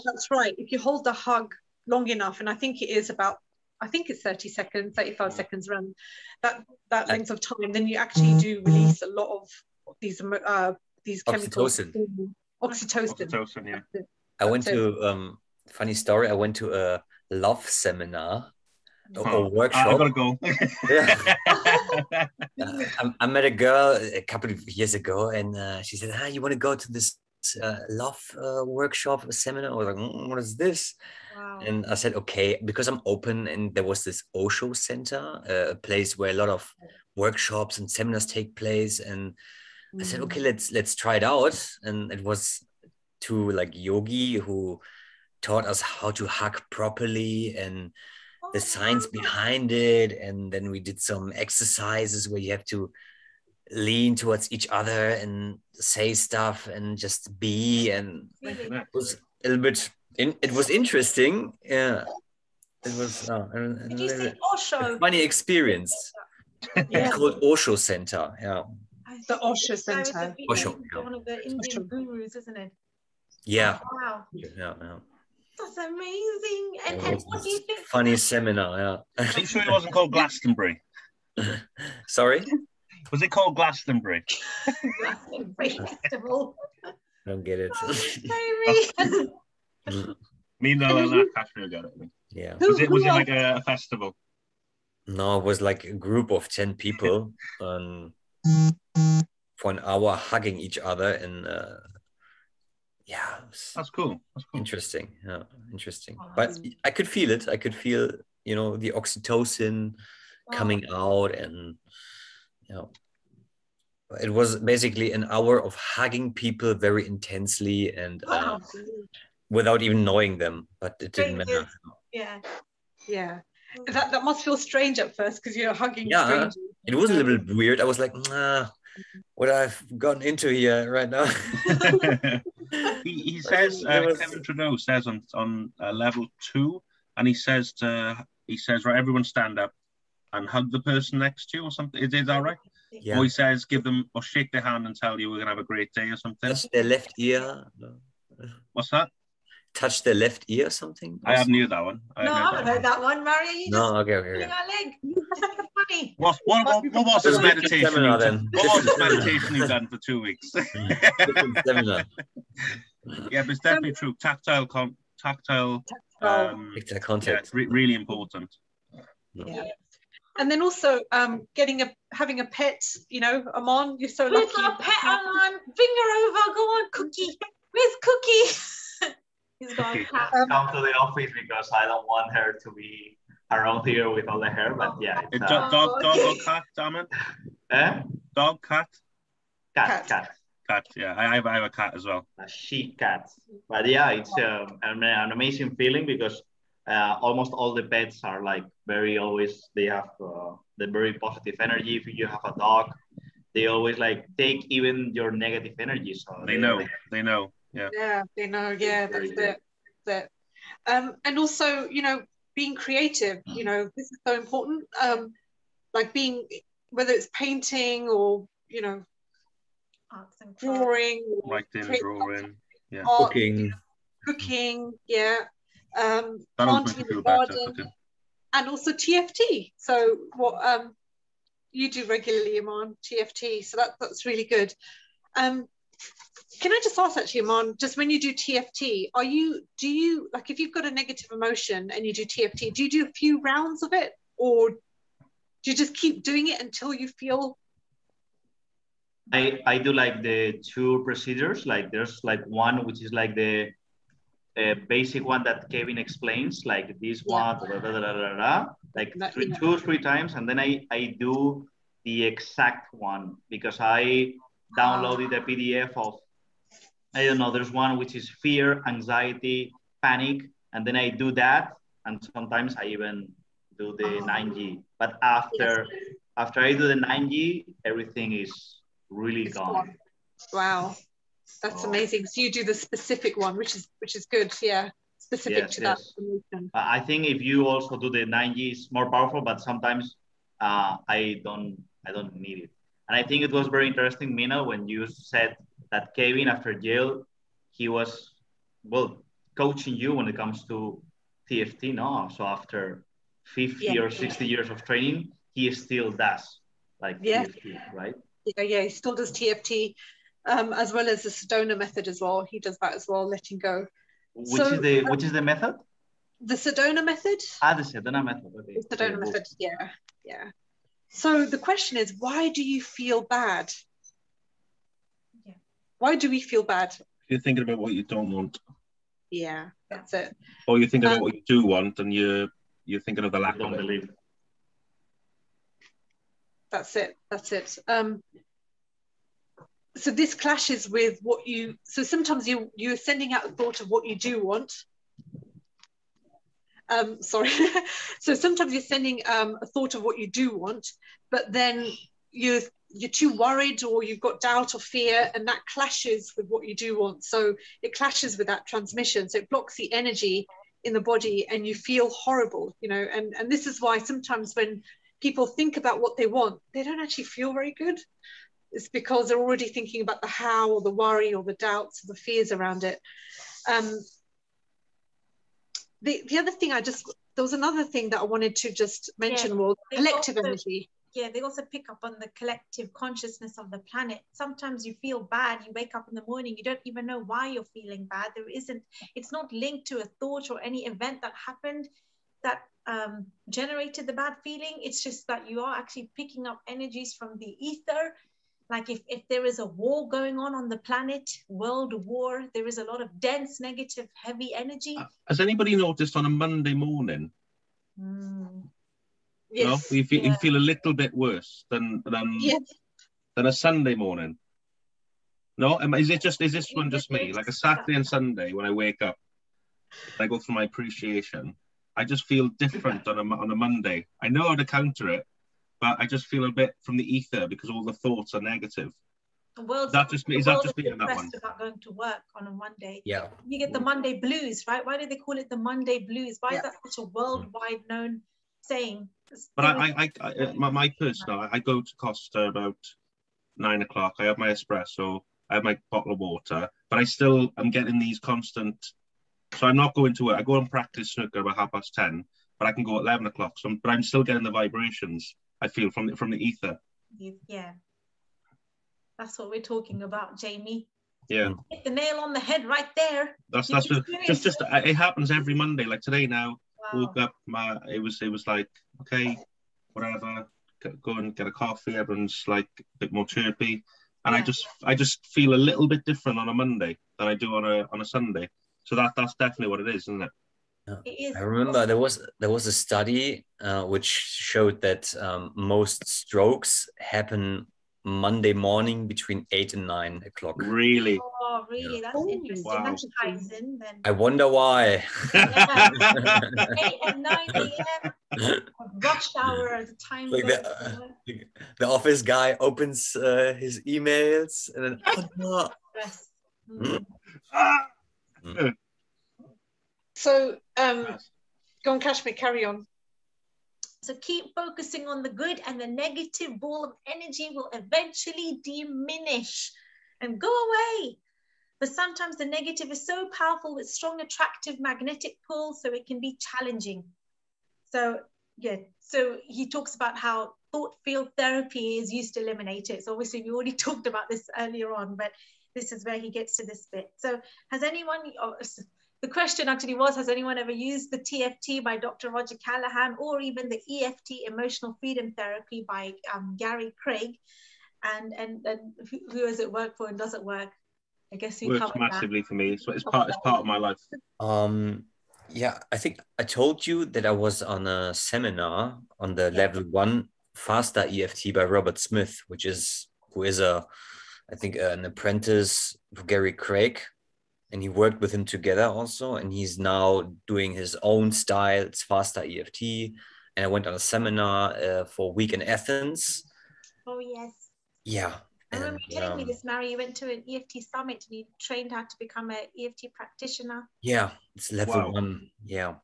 That's right. If you hold the hug long enough, and I think it's 30 seconds, 35 seconds around that length of time, then you actually do release a lot of these chemicals. Oxytocin. Yeah. I went to funny story. I went to a love seminar. Or workshop. I gotta go. I met a girl a couple of years ago, and she said, "You want to go to this love workshop seminar?" I was like, "What is this?" Wow. And I said, "Okay," because I'm open. And there was this Osho Center, a place where a lot of workshops and seminars take place. And I said, "Okay, let's try it out." And it was two like yogi who taught us how to hug properly and the science behind it. And then we did some exercises where you have to lean towards each other and say stuff and just be. And it was a little bit it was interesting. Yeah, it was Did you say Osho? a funny experience. It's called Osho Center. Yeah, I The Osho Guy with the Center. feet, Osho, he's yeah. one of the Indian gurus, isn't it? Yeah. Oh, wow. Yeah. That's amazing. And It was what do you think? funny seminar, yeah. Are you sure it wasn't called Glastonbury? Sorry? Was it called Glastonbury? Glastonbury Festival. I don't get it. Maybe. Meenalandkashsavani got it. Yeah. Was it like a festival? No, it was like a group of 10 people for an hour hugging each other, and yeah, That's cool. interesting. Yeah, interesting. But I could feel it. I could feel, the oxytocin coming out, and it was basically an hour of hugging people very intensely and without even knowing them, but it didn't matter. Yeah. That must feel strange at first because you're hugging strangers. It was a little bit weird. I was like, what I've gotten into here right now. he says Kevin Trudeau says on level 2, and he says right, everyone stand up and hug the person next to you or something. Is that right? Yeah. Or he says give them or shake their hand and tell you we're gonna have a great day or something. Touch their left ear. What's that? Touch their left ear or something? I haven't heard that one. I haven't heard that one, Mario. No, okay. Our leg. Funny. What was this meditation? Seminar, then? What was this meditation you've done for 2 weeks? Seminar. Yeah, but it's definitely true. Tactile contact. Yeah, really important. Yeah. And then also having a pet, Amon, you're so lucky. Where's our pet, Amon? Finger over, go on, Cookie. Where's Cookie? He's gone. Come to the office because I don't want her to be around here with all the hair, but yeah. It's, dog or cat, Damon? Dog, cat? Cat. Cat, yeah. I have a cat as well. A she cat. But yeah, it's an amazing feeling because almost all the pets are like they have the very positive energy. If you have a dog, they always like take even your negative energy. So they know. Yeah. Yeah, they know. Yeah, that's it. And also, being creative. This is so important. Like being, whether it's painting or Arts and drawing, drawing, yeah, art, Cooking. yeah. Planting in the garden, and also TFT. So what you do regularly, Iman, TFT. So that's really good. Can I just ask actually, Iman, just when you do TFT, do you like, if you've got a negative emotion and you do TFT, do you do a few rounds of it, or do you just keep doing it until you feel? I do like the 2 procedures. Like there's like one which is like the basic one that Kevin explains, like this one, like 2 or 3 times, and then I do the exact one because I downloaded the PDF of, I don't know, there's one which is fear, anxiety, panic, and then I do that, and sometimes I even do the 9G. But after I do the 9G, everything is really gone. Wow, that's amazing. So you do the specific one, which is good. Yeah, specific to that emotion. I think if you also do the 9G, it's more powerful, but sometimes I don't need it. And I think it was very interesting, Mina, when you said that Kevin, after jail, he was, coaching you when it comes to TFT, no? So after 50 or 60 years of training, he still does TFT, right? Yeah, he still does TFT, as well as the Sedona method as well. He does that as well, letting go. Which is the method? The Sedona method. The Sedona method. Okay. The Sedona method. Yeah. So the question is, why do you feel bad? Yeah. Why do we feel bad? You're thinking about what you don't want. Yeah, that's it. Or you're thinking about what you do want, and you're thinking of the lack of it. That's it. So this clashes with what you. So sometimes you're sending out a thought of what you do want. Sorry. So sometimes you're sending a thought of what you do want, but then you're too worried, or you've got doubt or fear, and that clashes with what you do want. So it clashes with that transmission. So it blocks the energy in the body, and you feel horrible, and this is why sometimes when people think about what they want, they don't actually feel very good. It's because they're already thinking about the how, or the worry, or the doubts, or the fears around it. The other thing there was another thing that I wanted to just mention, was collective energy. Yeah, they also pick up on the collective consciousness of the planet. Sometimes you feel bad, you wake up in the morning, you don't even know why you're feeling bad. It's not linked to a thought or any event that happened that generated the bad feeling. It's just that you are actually picking up energies from the ether. Like if there is a war going on the planet, world war, there is a lot of dense, negative, heavy energy. Has anybody noticed on a Monday morning? Yes. No, you feel a little bit worse than a Sunday morning. No, is this one just me? Like a Saturday and Sunday when I wake up, I go through my appreciation, I just feel different on a Monday. I know how to counter it, but I just feel a bit from the ether because all the thoughts are negative. Is that just me on that one? About going to work on a Monday. Yeah. You get the Monday blues, right? Why do they call it the Monday blues? Why is that such a worldwide known saying? But my personal, I go to Costa about 9 o'clock. I have my espresso, I have my bottle of water, but I still am getting these constant. So I'm not going to work. I go and practice snooker about 10:30, but I can go at 11 o'clock. But I'm still getting the vibrations I feel from the ether. Yeah, that's what we're talking about, Jamie. Yeah, hit the nail on the head right there. That's just it happens every Monday. Like today now, woke up. It was like, okay, whatever. Go and get a coffee. Everyone's like a bit more chirpy, and I just feel a little bit different on a Monday than I do on a Sunday. So that's definitely what it is, isn't it? It is. I remember there was a study which showed that most strokes happen Monday morning between 8 and 9 o'clock. Really? Oh, really? That's interesting. Wow. That ties in then. I wonder why. 8 and 9 a.m. rush hour, the time. Like the office guy opens his emails and then So go on, Kashmir, carry on. So keep focusing on the good, and the negative ball of energy will eventually diminish and go away. But sometimes the negative is so powerful with strong attractive magnetic pull, so it can be challenging. So so he talks about how thought field therapy is used to eliminate it. So obviously we already talked about this earlier on, but this is where he gets to this bit. So has anyone, the question actually was, has anyone ever used the TFT by Dr. Roger Callahan, or even the EFT, Emotional Freedom Therapy by Gary Craig? And who has it worked for and does it work? I guess you works massively for me. So it's part of my life. Yeah, I think I told you that I was on a seminar on the level 1 faster EFT by Robert Smith, who is I think an apprentice of Gary Craig, and he worked with him together also, and he's now doing his own style. It's faster EFT, and I went on a seminar for a week in Athens. Oh yes. Yeah. I remember you telling me this, Mary. You went to an EFT summit and you trained how to become an EFT practitioner. Yeah, it's level 1. Yeah.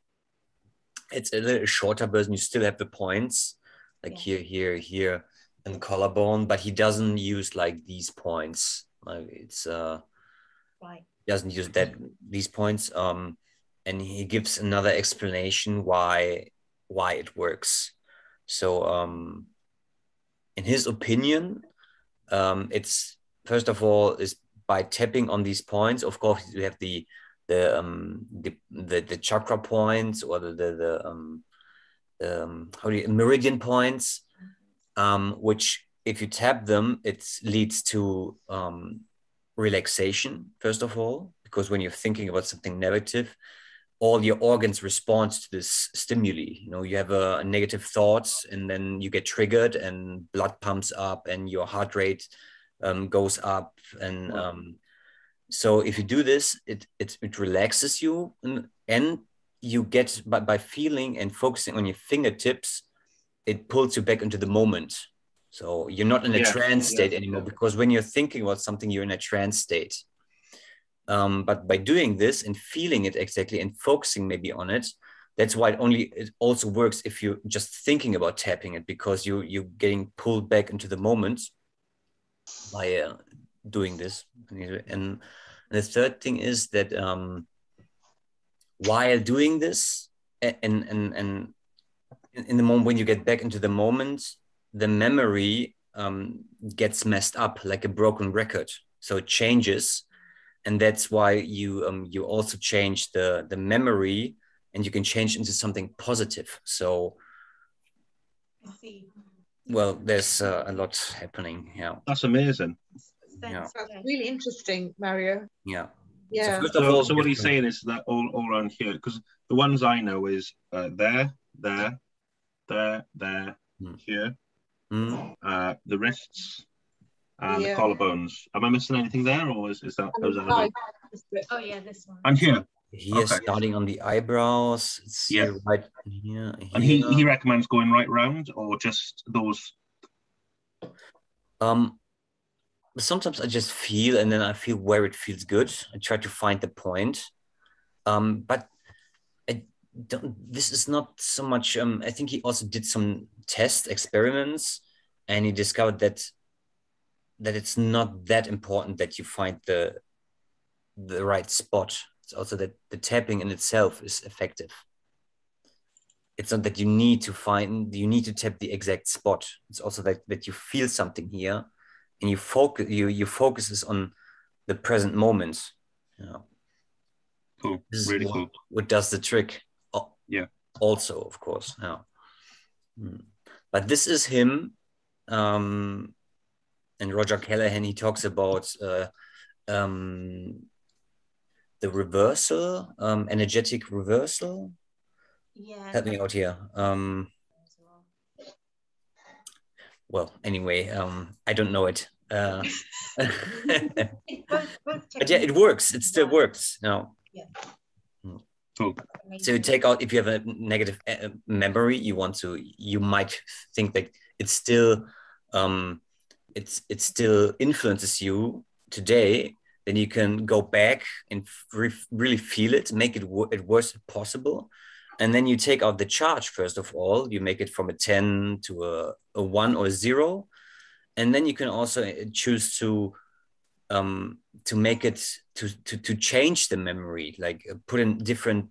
It's a little shorter version. You still have the points, like here, and the collarbone, but he doesn't use like these points. Like it's right. He doesn't use these points. And he gives another explanation why it works. So in his opinion, it's first of all is by tapping on these points. Of course, you have the chakra points, or meridian points, which if you tap them, it leads to relaxation, first of all, because when you're thinking about something negative, all your organs respond to this stimuli. You have a negative thoughts, and then you get triggered, and blood pumps up, and your heart rate goes up. And so if you do this, it relaxes you, and you get by feeling and focusing on your fingertips, it pulls you back into the moment. So you're not in a trance state anymore, because when you're thinking about something, you're in a trance state. But by doing this and feeling it exactly and focusing maybe on it, that's why it also works if you're just thinking about tapping it, because you're getting pulled back into the moment. doing this. And the third thing is that while doing this, and in the moment when you get back into the moment, the memory gets messed up like a broken record. So it changes, and that's why you also change the memory, and you can change into something positive. So, I see. well, there's a lot happening. Yeah, That's amazing. Yeah. That's really interesting, Mario. yeah. Yeah. So first of all, So what he's saying is that all around here, because the ones I know is there, here, the wrists, and the collarbones. Am I missing anything there, or is that? Oh yeah, this one. And here. Here, starting on the eyebrows. It's Yeah. here, right here. And he recommends going right round, or just those. Sometimes I just feel, and then I feel where it feels good. I try to find the point. But I don't. This is not so much. I think he also did some test experiments, and he discovered that it's not that important that you find the right spot. It's also that the tapping in itself is effective. It's not that you need to tap the exact spot. It's also that you feel something here, and your focus is on the present moment. Yeah. Cool. This is really cool. What does the trick. Yeah. Also, of course. Yeah. But this is him. And Roger Callahan, he talks about the reversal, energetic reversal. Yeah. Help me out here. Well, anyway, I don't know it. But yeah, it works. It still works. No. Yeah. Cool. So you take out, if you have a negative memory, you might think that it's still it still influences you today. Then you can go back and really feel it, make it worst possible. And then you take out the charge, first of all. You make it from a 10 to a 1 or a 0. And then you can also choose to make it, to change the memory, like put in different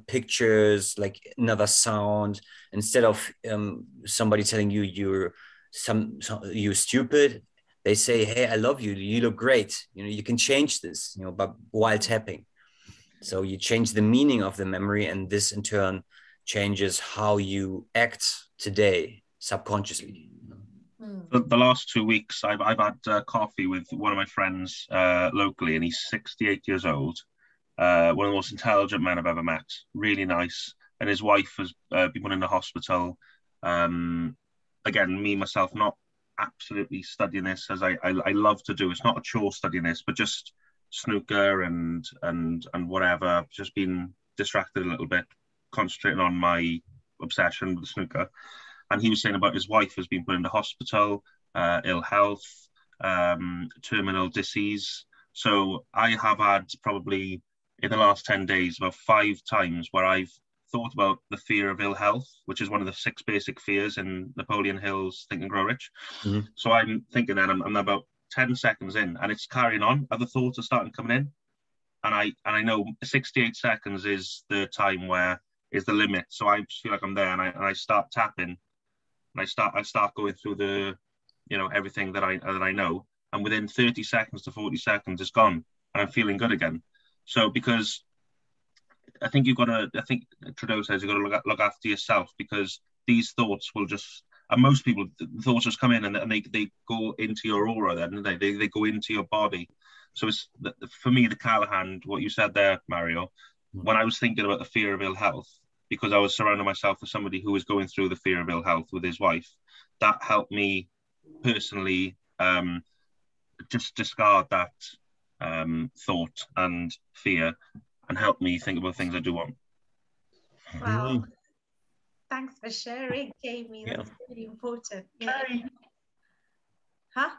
pictures, like another sound. Instead of somebody telling you you're stupid, they say, hey, I love you. You look great. You can change this, but while tapping. So you change the meaning of the memory, and this in turn changes how you act today subconsciously. The last 2 weeks, I've had coffee with one of my friends locally, and he's 68 years old. One of the most intelligent men I've ever met. Really nice. And his wife has been put in the hospital. Again, me, myself, not absolutely studying this as I love to do. It's not a chore studying this, but just snooker and whatever. Just been distracted a little bit, concentrating on my obsession with the snooker. And he was saying about his wife has been put into hospital, ill health, terminal disease. So I have had probably in the last 10 days about 5 times where I've thought about the fear of ill health, which is one of the 6 basic fears in Napoleon Hill's Think and Grow Rich. Mm-hmm. So I'm thinking that I'm about 10 seconds in, and it's carrying on. Other thoughts are starting coming in. And I know 68 seconds is the time where is the limit. So I feel like I'm there, and I start tapping. And I start going through the, everything that I know, and within 30 seconds to 40 seconds, it's gone, and I'm feeling good again. So because I think Trudeau says you've got to look after yourself, because these thoughts will just, and most people, the thoughts just come in and they go into your aura, then they go into your body. So it's for me, the Callahan, what you said there, Mario, when I was thinking about the fear of ill health, because I was surrounding myself with somebody who was going through the fear of ill health with his wife, that helped me personally just discard that thought and fear, and help me think about things I do want. Wow. Thanks for sharing, Jamie. That's really important. Yeah. Huh?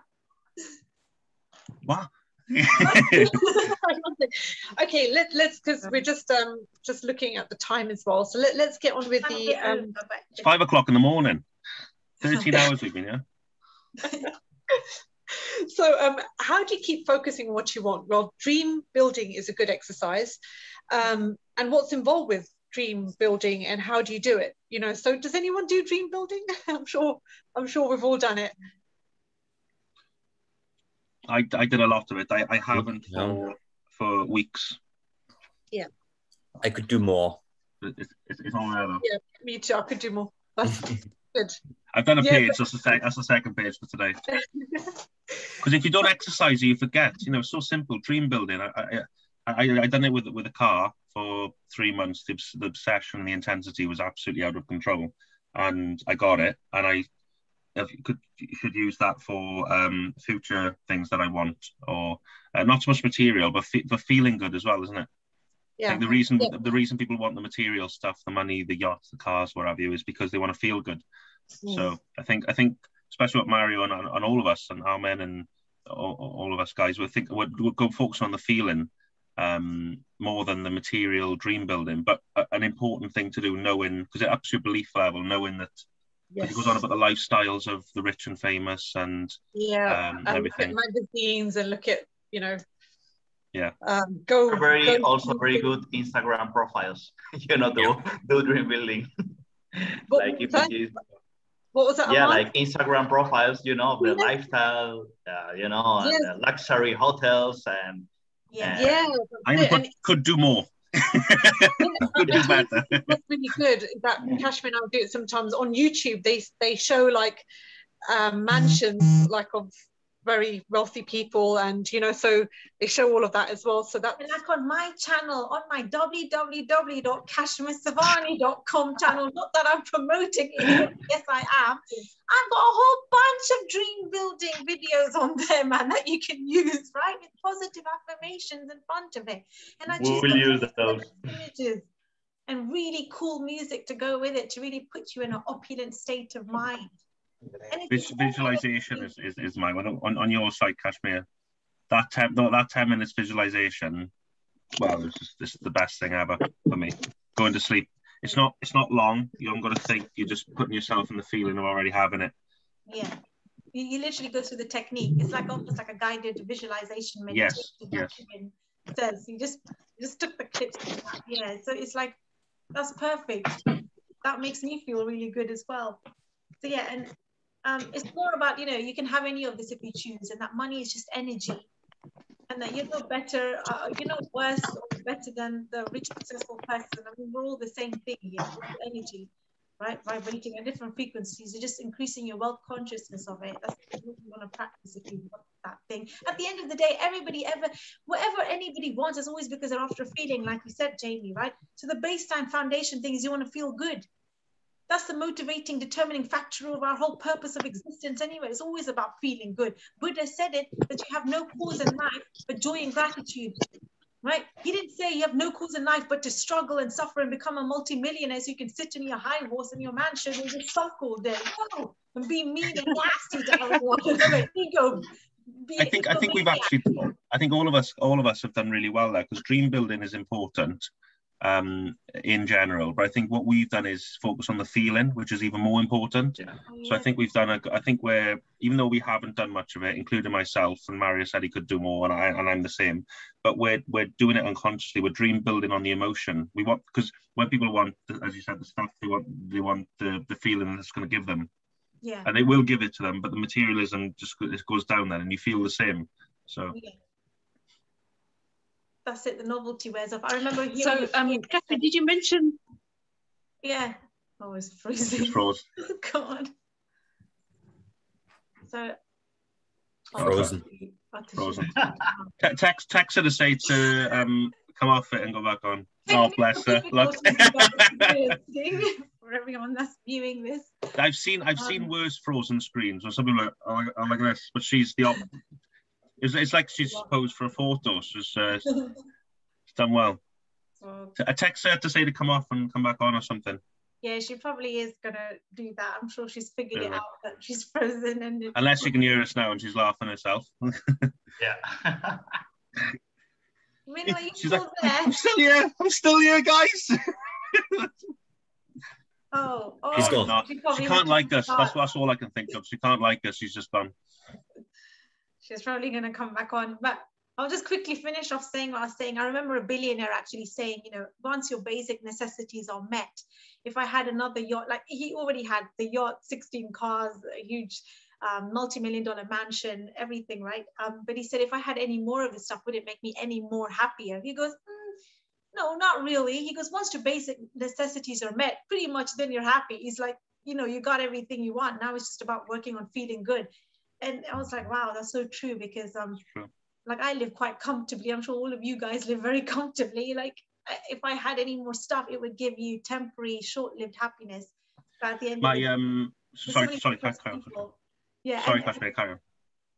What? Okay, let's because we're just looking at the time as well. So let's get on with the It's 5 o'clock in the morning. 13 hours we've been here. So how do you keep focusing on what you want? Well, dream building is a good exercise. And what's involved with dream building, and how do you do it? You know, so does anyone do dream building? I'm sure we've all done it. I did a lot of it. I haven't for weeks. Yeah. I could do more. It's on there though. Yeah, me too. I could do more. That's good. I've done a page. That's the second page for today. Because if you don't exercise, you forget. You know, it's so simple. Dream building. I done it with a car for 3 months. The obsession and the intensity was absolutely out of control, and I got it. And you should use that for future things that I want, or not so much material, but feeling good as well, isn't it? Yeah. Like the reason people want the material stuff, the money, the yachts, the cars, what have you, is because they want to feel good. So I think especially with Mario and all of us and Armen and all of us guys, we'll go focus on the feeling more than the material dream building. But an important thing to do, knowing, because it ups your belief level, knowing that. Yes. It goes on about the lifestyles of the rich and famous and everything. Look at magazines and look at, you know. Yeah. Also very good Instagram profiles. You know, do dream building. What was that? Yeah, like Instagram profiles. You know, the lifestyle. You know, and the luxury hotels and. Could do more. Could do better. That's really good. That Kashmir, I'll do it sometimes on YouTube. They show like mansions like of very wealthy people, and you know, so they show all of that as well. So that, and like on my channel, on my www.kashsavani.com channel, not that I'm promoting it, yes I am, I've got a whole bunch of dream building videos on there, man, that you can use, right, with positive affirmations in front of it. And I just use those images and really cool music to go with it, to really put you in an opulent state of mind. Visualization is my one on your site, Kashmir. That 10 minutes visualization, well, this is the best thing ever for me. Going to sleep. It's not long. You haven't got to think. You're just putting yourself in the feeling of already having it. Yeah, you literally go through the technique. It's like almost like a guided visualization meditation. Yes. Says you just took the clips. Yeah, so it's like, that's perfect. That makes me feel really good as well. So yeah, and it's more about, you know, you can have any of this if you choose, and that money is just energy, and that you're no better, you're no worse or better than the rich successful person. I mean, we're all the same thing here, energy, right? Vibrating at different frequencies. You're just increasing your wealth consciousness of it. That's what you want to practice if you want that thing. At the end of the day, whatever anybody wants is always because they're after a feeling, like you said, Jamie, right? So the baseline foundation thing is you want to feel good. That's the motivating, determining factor of our whole purpose of existence anyway. It's always about feeling good. Buddha said it, that you have no cause in life but joy and gratitude, right? He didn't say you have no cause in life but to struggle and suffer and become a multi-millionaire so you can sit in your high horse in your mansion and just sulk all day. No, and be mean and nasty to everyone. I think all of us have done really well there, because dream building is important. In general, but I think what we've done is focus on the feeling, which is even more important. So I think we've done even though we haven't done much of it, including myself, and Mario said he could do more, and I'm the same, but we're doing it unconsciously. We're dream building on the emotion we want, because when people want, as you said, the stuff they want the feeling that's going to give them, and they will give it to them, but the materialism just goes down there and you feel the same. So that's it, the novelty wears off. I remember hearing. So, Catherine, did you mention? Yeah. Oh, it's freezing. It's froze. Oh, God. So. Frozen. Text her to say to come off it and go back on. Oh, bless her. Look. For everyone that's viewing this. I've seen worse frozen screens, or something like this, but she's the opposite. It's like she's posed for a photo. She's done well. I text her to say to come off and come back on or something. Yeah, she probably is going to do that. I'm sure she's figured it out that she's frozen. Unless she can hear us now and she's laughing herself. Yeah. She's like, I'm still here, guys. She's gone. She can't like us. That's all I can think of. She can't like us. She's just gone. She's probably going to come back on. But I'll just quickly finish off saying what I was saying. I remember a billionaire actually saying, you know, once your basic necessities are met, if I had another yacht, like he already had the yacht, 16 cars, a huge multi-million-dollar mansion, everything, right? But he said, if I had any more of this stuff, would it make me any more happier? He goes, no, not really. He goes, once your basic necessities are met, pretty much then you're happy. He's like, you know, you got everything you want. Now it's just about working on feeling good. And I was like, wow, that's so true, because like I live quite comfortably. I'm sure all of you guys live very comfortably. Like if I had any more stuff, it would give you temporary, short-lived happiness. But at the end of the day, sorry, yeah. Sorry, carry on.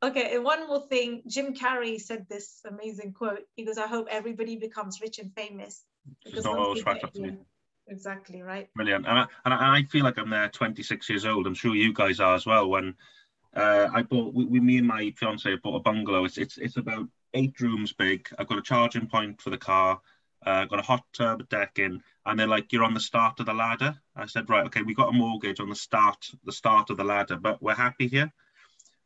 Okay, and one more thing. Jim Carrey said this amazing quote. He goes, I hope everybody becomes rich and famous. It's not always right up to me. Exactly, right. Brilliant. And I feel like I'm there 26 years old. I'm sure you guys are as well. When I bought, me and my fiance bought a bungalow. It's about 8 rooms big. I've got a charging point for the car. Got a hot tub, a deck in, and they're like, you're on the start of the ladder. I said, right, okay, we got a mortgage on the start of the ladder, but we're happy here.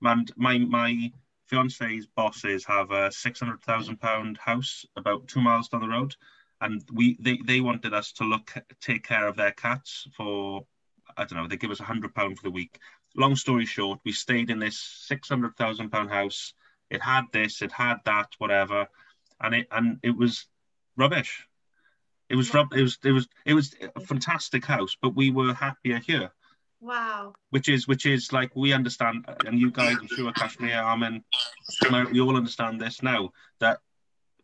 And my fiance's bosses have a £600,000 house about 2 miles down the road, and they wanted us to take care of their cats for, I don't know, they give us £100 for the week. Long story short, we stayed in this £600,000 house. It had this, it had that, whatever, and it was rubbish. It was a fantastic house, but we were happier here. Wow. Which is like, we understand, and you guys, I'm sure, Kashmir, Armin, we all understand this now, that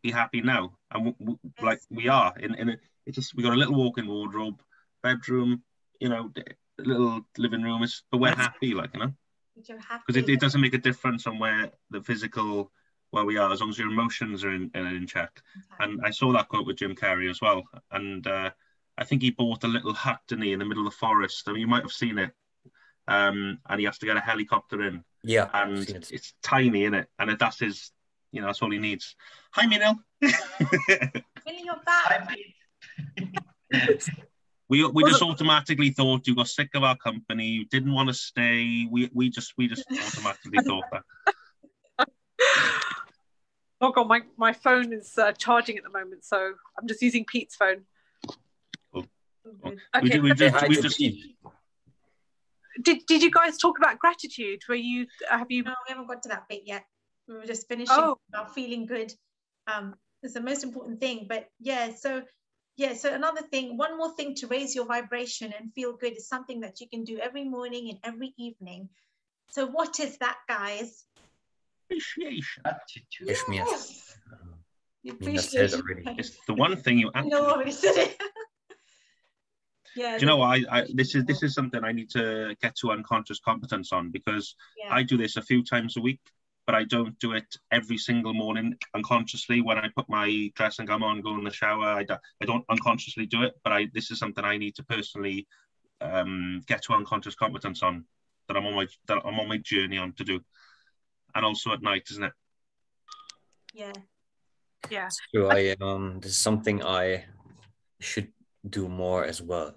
be happy now, and like we are in it. It's just, we got a little walk-in wardrobe, bedroom, you know, little living room, but we're happy, like, you know, because it doesn't make a difference on where the physical, where we are, as long as your emotions are in check. And I saw that quote with Jim Carrey as well, and I think he bought a little hut, didn't he, in the middle of the forest. I mean, you might have seen it. And he has to get a helicopter in. Yeah. And it's tiny, innit? And that's his, you know, that's all he needs. Hi, Meenal. Really, you're back. We just automatically thought you got sick of our company, you didn't want to stay. We just automatically thought that. Oh God, my phone is charging at the moment, so I'm just using Pete's phone. Okay. We just Did you guys talk about gratitude? No, we haven't got to that bit yet. We were just finishing about feeling good. It's the most important thing. But so another thing, one more thing to raise your vibration and feel good is something that you can do every morning and every evening. So what is that, guys? Appreciation. Yes. Appreciation. It's the one thing you actually... No, already said it. Yeah. Do you know what? This is something I need to get to unconscious competence on, because I do this a few times a week, but I don't do it every single morning unconsciously. When I put my dressing gown on, go in the shower, I don't unconsciously do it. But this is something I need to personally get to unconscious competence on, that I'm on my journey on to do, and also at night, isn't it? Yeah. So this is something I should do more as well.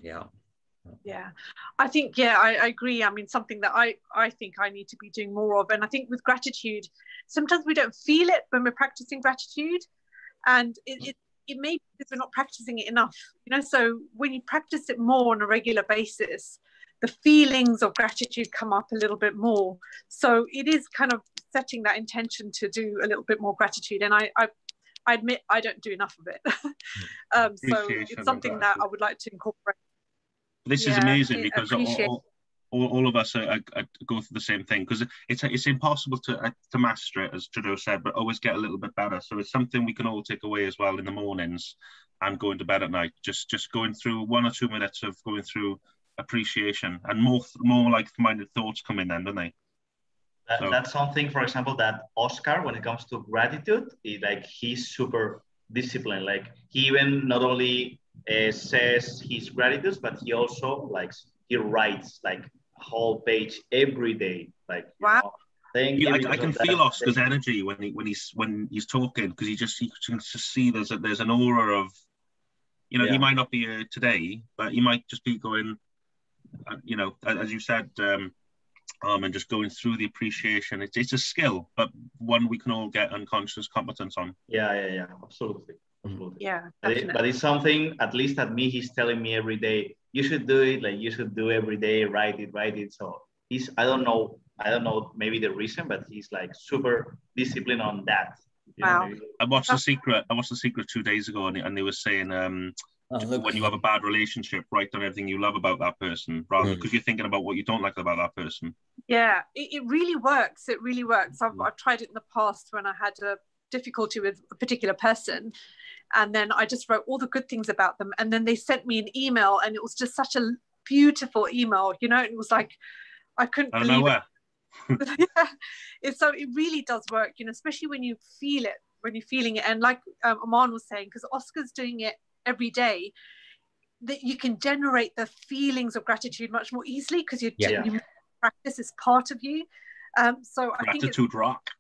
I think I agree. I mean, something that I think I need to be doing more of. And I think with gratitude, sometimes we don't feel it when we're practicing gratitude, and it may be because we're not practicing it enough, you know. So when you practice it more on a regular basis, the feelings of gratitude come up a little bit more. So it is kind of setting that intention to do a little bit more gratitude, and I admit I don't do enough of it. So it's something that I would like to incorporate. This is amazing, because all of us go through the same thing, because it's impossible to master it, as Trudeau said, but always get a little bit better. So it's something we can all take away as well in the mornings and going to bed at night. Just going through 1 or 2 minutes of going through appreciation, and more like-minded thoughts come in then, don't they? That's something, for example, that Oscar, when it comes to gratitude, he's super disciplined. Like, he even not only says his gratitudes, but he also he writes like a whole page every day. Like, wow. I can feel Oscar's energy when he's talking, because you can just see there's an aura of, you know, he might not be here today, but he might just be going, you know, as you said, and just going through the appreciation. It's a skill, but one we can all get unconscious competence on. Yeah, absolutely. Yeah, but it's something, at least at me, he's telling me every day, you should do it, like you should do every day, write it. So he's, I don't know maybe the reason, but he's like super disciplined on that. Wow. I watched The Secret 2 days ago, and they were saying when you have a bad relationship, write down everything you love about that person, rather because you're thinking about what you don't like about that person. Yeah, it really works. It really works. I've tried it in the past when I had a difficulty with a particular person, and then I just wrote all the good things about them, and then they sent me an email, and it was just such a beautiful email, you know. It was like I couldn't believe it. Yeah, so it really does work, you know, especially when you feel it, when you're feeling it. And like Aman was saying, because Oscar's doing it every day, that you can generate the feelings of gratitude much more easily because you practice is part of you. So I think gratitude rock.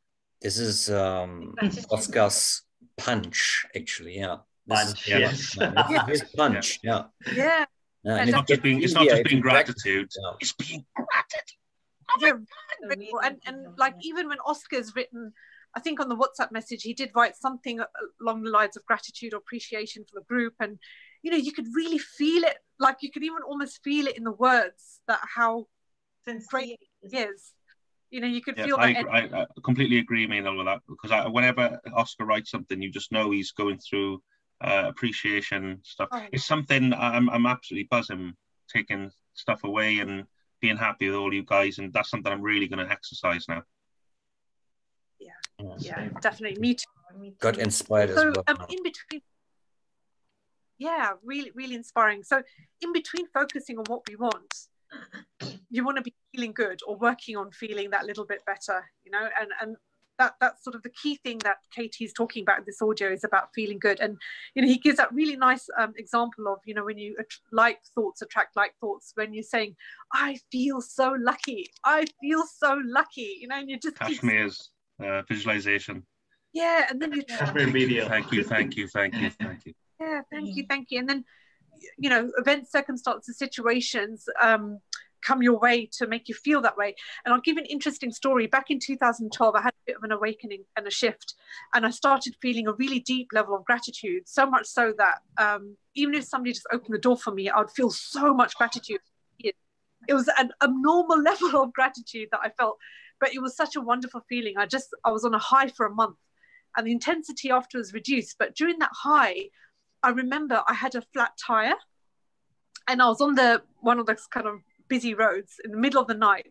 This is Oscar's punch, actually. Yeah. Punch, yes. His punch. Yeah. Yeah. And it's not just being gratitude. It's being gratitude. And like even when Oscar's written, I think on the WhatsApp message, he did write something along the lines of gratitude or appreciation for the group. And, you know, you could really feel it. Like you could even almost feel it in the words, that how great it is. You know, you could feel that. I completely agree, Meena, with that, because whenever Oscar writes something, you just know he's going through appreciation stuff. It's something I'm absolutely buzzing, taking stuff away and being happy with all you guys, and that's something I'm really going to exercise now. Yeah, definitely. Me too. Got inspired as well. In between, really, really inspiring. So in between focusing on what we want, you want to be feeling good or working on feeling that little bit better, you know, and that's sort of the key thing that Katie's talking about in this audio, is about feeling good. And, you know, he gives that really nice example of, you know, when you like thoughts attract like thoughts, when you're saying, I feel so lucky, you know, and you just Kashmir's visualization. Yeah, and then you video. Thank you. Yeah, thank you. And then, you know, events, circumstances, situations come your way to make you feel that way. And I'll give an interesting story. Back in 2012, I had a bit of an awakening and a shift, and I started feeling a really deep level of gratitude, so much so that even if somebody just opened the door for me, I would feel so much gratitude. It was an abnormal level of gratitude that I felt, but it was such a wonderful feeling. I was on a high for a month, and the intensity afterwards reduced. But during that high, I remember I had a flat tire, and I was on one of those kind of busy roads in the middle of the night,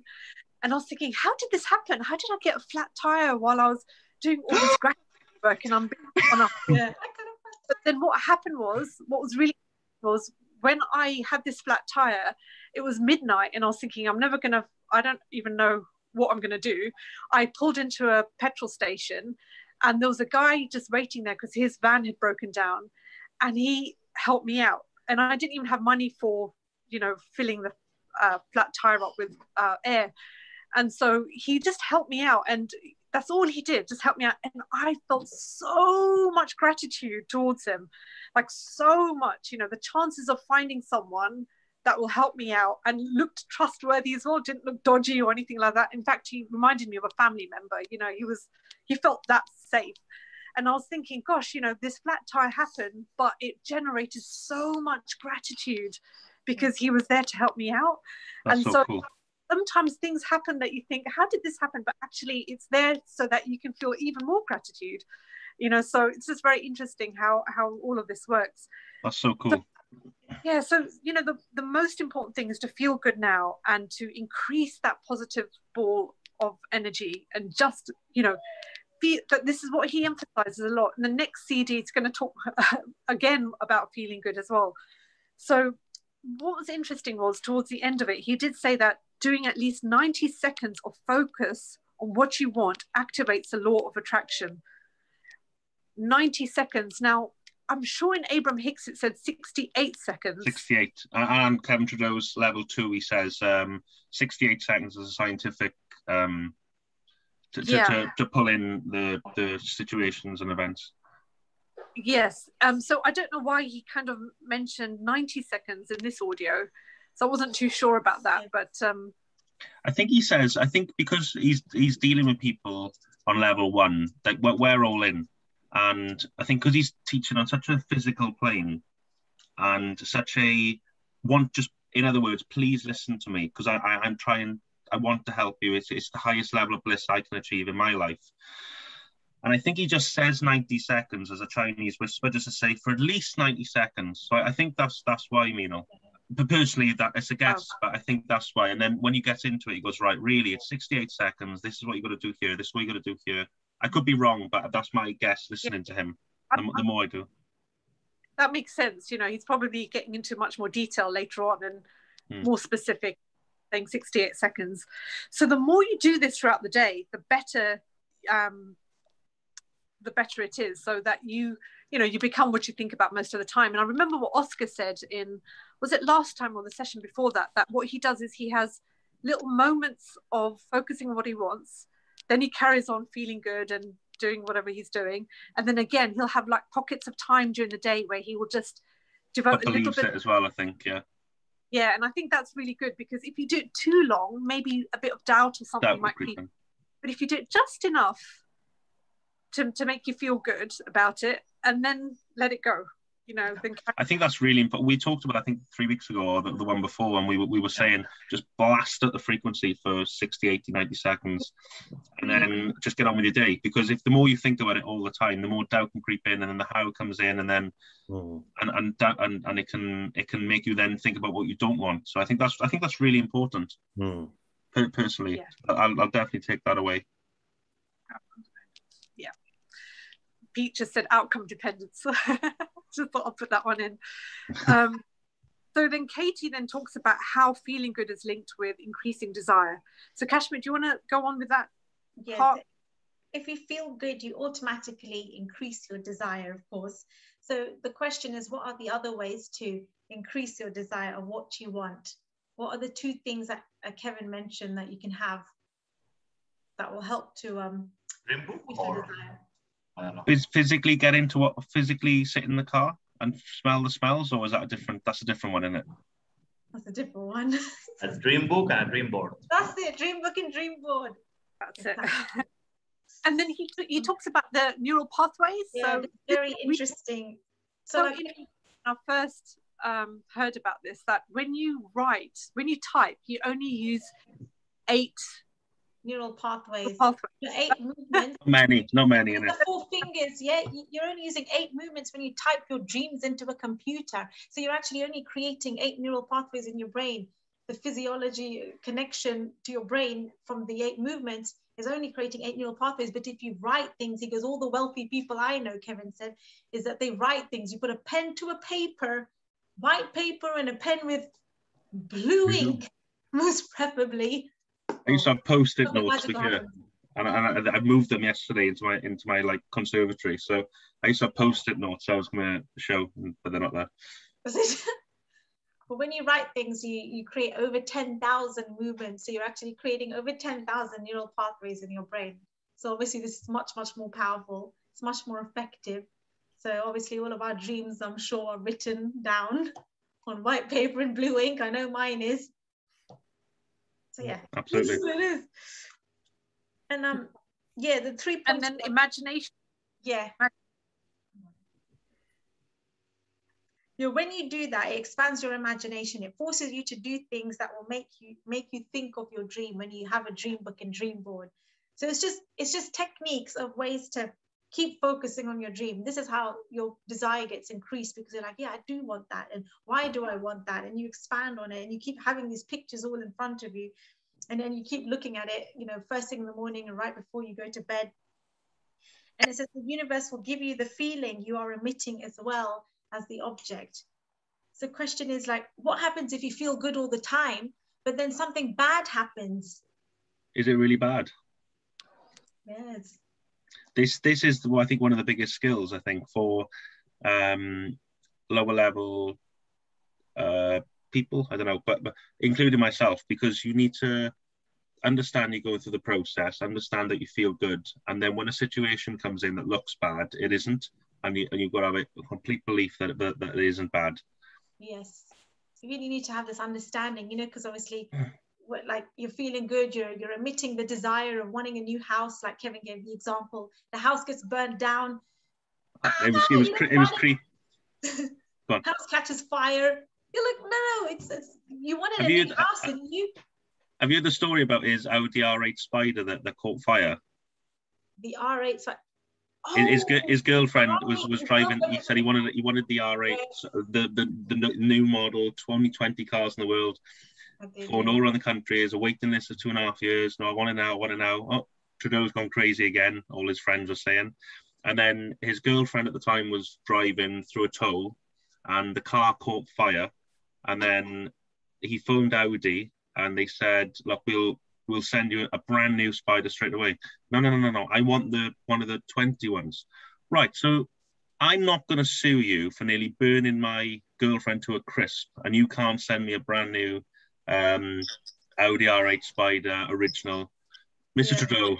and I was thinking, how did this happen? How did I get a flat tire while I was doing all this gratitude work? And I'm on a But then what happened was when I had this flat tire, it was midnight, and I was thinking, I don't even know what I'm gonna do. I pulled into a petrol station, and there was a guy just waiting there because his van had broken down, and he helped me out. And I didn't even have money for, you know, filling the flat tire up with air. And so he just helped me out, and that's all he did, just help me out. And I felt so much gratitude towards him, like so much, you know, the chances of finding someone that will help me out and looked trustworthy as well, didn't look dodgy or anything like that. In fact, he reminded me of a family member, you know, he felt that safe. And I was thinking, gosh, you know, this flat tire happened, but it generated so much gratitude because he was there to help me out. That's and so cool. Sometimes things happen that you think, how did this happen? But actually it's there so that you can feel even more gratitude, you know. So it's just very interesting how all of this works. That's so cool. So you know, the most important thing is to feel good now and to increase that positive ball of energy, and just, you know, that this is what he emphasizes a lot. In the next CD, it's going to talk again about feeling good as well. So what was interesting was towards the end of it, he did say that doing at least 90 seconds of focus on what you want activates the law of attraction. 90 seconds. Now, I'm sure in Abraham Hicks it said 68 seconds. 68. And Kevin Trudeau's level 2, he says 68 seconds is a scientific to pull in the situations and events. Yes. So I don't know why he kind of mentioned 90 seconds in this audio. So I wasn't too sure about that. But I think he says, I think because he's dealing with people on level 1, like we're all in. And I think because he's teaching on such a physical plane and such a just, in other words, please listen to me, because I'm trying, I want to help you. It's the highest level of bliss I can achieve in my life. And I think he just says 90 seconds as a Chinese whisper, just to say for at least 90 seconds. So I think that's why, Meenal. But personally, that it's a guess, but I think that's why. And then when you get into it, he goes, right, really, it's 68 seconds. This is what you got to do here. This is what you got to do here. I could be wrong, but that's my guess listening to him. The more I do. That makes sense. You know, he's probably getting into much more detail later on and more specific, saying 68 seconds. So the more you do this throughout the day, the better it is, so that you become what you think about most of the time. And I remember what Oscar said was it last time or the session before that what he does is he has little moments of focusing on what he wants, then he carries on feeling good and doing whatever he's doing, and then again he'll have like pockets of time during the day where he will just devote a little bit as well, I think. Yeah, and I think that's really good, because if you do it too long, maybe a bit of doubt or something might creep. But if you do it just enough to make you feel good about it, and then let it go, then I think that's really important. We talked about, I think 3 weeks ago, or the one before, and we were saying just blast at the frequency for 60, 80, 90 seconds, and then just get on with your day. Because if the more you think about it all the time, the more doubt can creep in, and then the how comes in, and then and it can make you then think about what you don't want. So I think that's really important. Personally, I'll definitely take that away. Yeah. Pete just said outcome dependence. Just thought I'll put that one in. So then Katie then talks about how feeling good is linked with increasing desire. So Kashmir, do you want to go on with that? Yes. Part? If you feel good, you automatically increase your desire, of course. So the question is, what are the other ways to increase your desire of what you want? What are the 2 things that Kevin mentioned that you can have that will help to increase your desire? I don't know. Is physically physically sit in the car and smell the smells, or is that that's a different one, isn't it? That's a different one. A dream book and a dream board. That's it, dream book and dream board. That's it. And then he talks about the neural pathways. Yeah, so very interesting. So I first heard about this, that when you type, you only use 8 neural pathways. 8 movements. Not many. The 4 fingers, you're only using 8 movements when you type your dreams into a computer. So you're actually only creating 8 neural pathways in your brain. The physiology connection to your brain from the 8 movements is only creating 8 neural pathways. But if you write things, because all the wealthy people I know, Kevin said, is that they write things. You put a pen to a paper, white paper and a pen with blue ink, most preferably. I used to have post-it notes here, and I moved them yesterday into my like conservatory. So I used to have post-it notes I was going to show, but they're not there. But when you write things, you create over 10,000 movements. So you're actually creating over 10,000 neural pathways in your brain. So obviously this is much, much more powerful. It's much more effective. So obviously all of our dreams, I'm sure, are written down on white paper and blue ink. I know mine is. So yeah, absolutely, it is. And the 3 points. And then imagination. Yeah. When you do that, it expands your imagination. It forces you to do things that will make you think of your dream when you have a dream book and dream board. So it's just techniques of ways to keep focusing on your dream. This is how your desire gets increased, because you're like, yeah, I do want that. And why do I want that? And you expand on it, and you keep having these pictures all in front of you. And then you keep looking at it, first thing in the morning and right before you go to bed. And it says the universe will give you the feeling you are emitting as well as the object. So the question is, like, what happens if you feel good all the time, but then something bad happens? Is it really bad? Yes. This is, I think, one of the biggest skills, I think, for lower level people. I don't know, but including myself, because you need to understand you're going through the process, understand that you feel good, and then when a situation comes in that looks bad, it isn't, and you've got to have a complete belief that it isn't bad. Yes, you really need to have this understanding, because obviously like you're feeling good, you're emitting the desire of wanting a new house, like Kevin gave the example. The house gets burned down. It was creepy. House catches fire. You're like, no, it's you wanted a new house, and you. Have you heard the story about his Audi R8 Spider that caught fire? The R8 Spider. His girlfriend was driving. He said he wanted the R8, the new model, 20 cars in the world, going all around the country. There's a waiting list of 2.5 years. No, I want it now. I want it now. Oh, Trudeau's gone crazy again. All his friends were saying, and then his girlfriend at the time was driving through a toll, and the car caught fire, and then he phoned Audi, and they said, "Look, we'll send you a brand new Spider straight away." No. I want one of the 20 ones. Right, so I'm not going to sue you for nearly burning my girlfriend to a crisp, and you can't send me a brand new Audi R8 Spider original. Mr. Trudeau,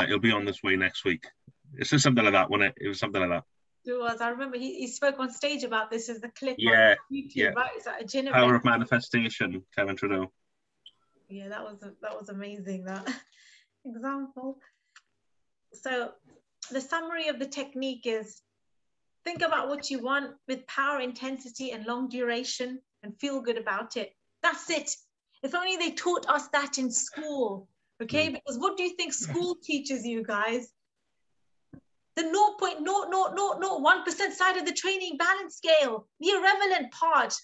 it'll be on this way next week. It's just something like that, wasn't it? It was something like that. It was. I remember he spoke on stage about this as the clip on YouTube, right? It's like a Power of manifestation, Kevin Trudeau. Yeah, that was amazing, that example. So the summary of the technique is, think about what you want with power, intensity, and long duration, and feel good about it. That's it. If only they taught us that in school, okay? Because what do you think school teaches you guys? The 0.00001% side of the training balance scale, the irrelevant part.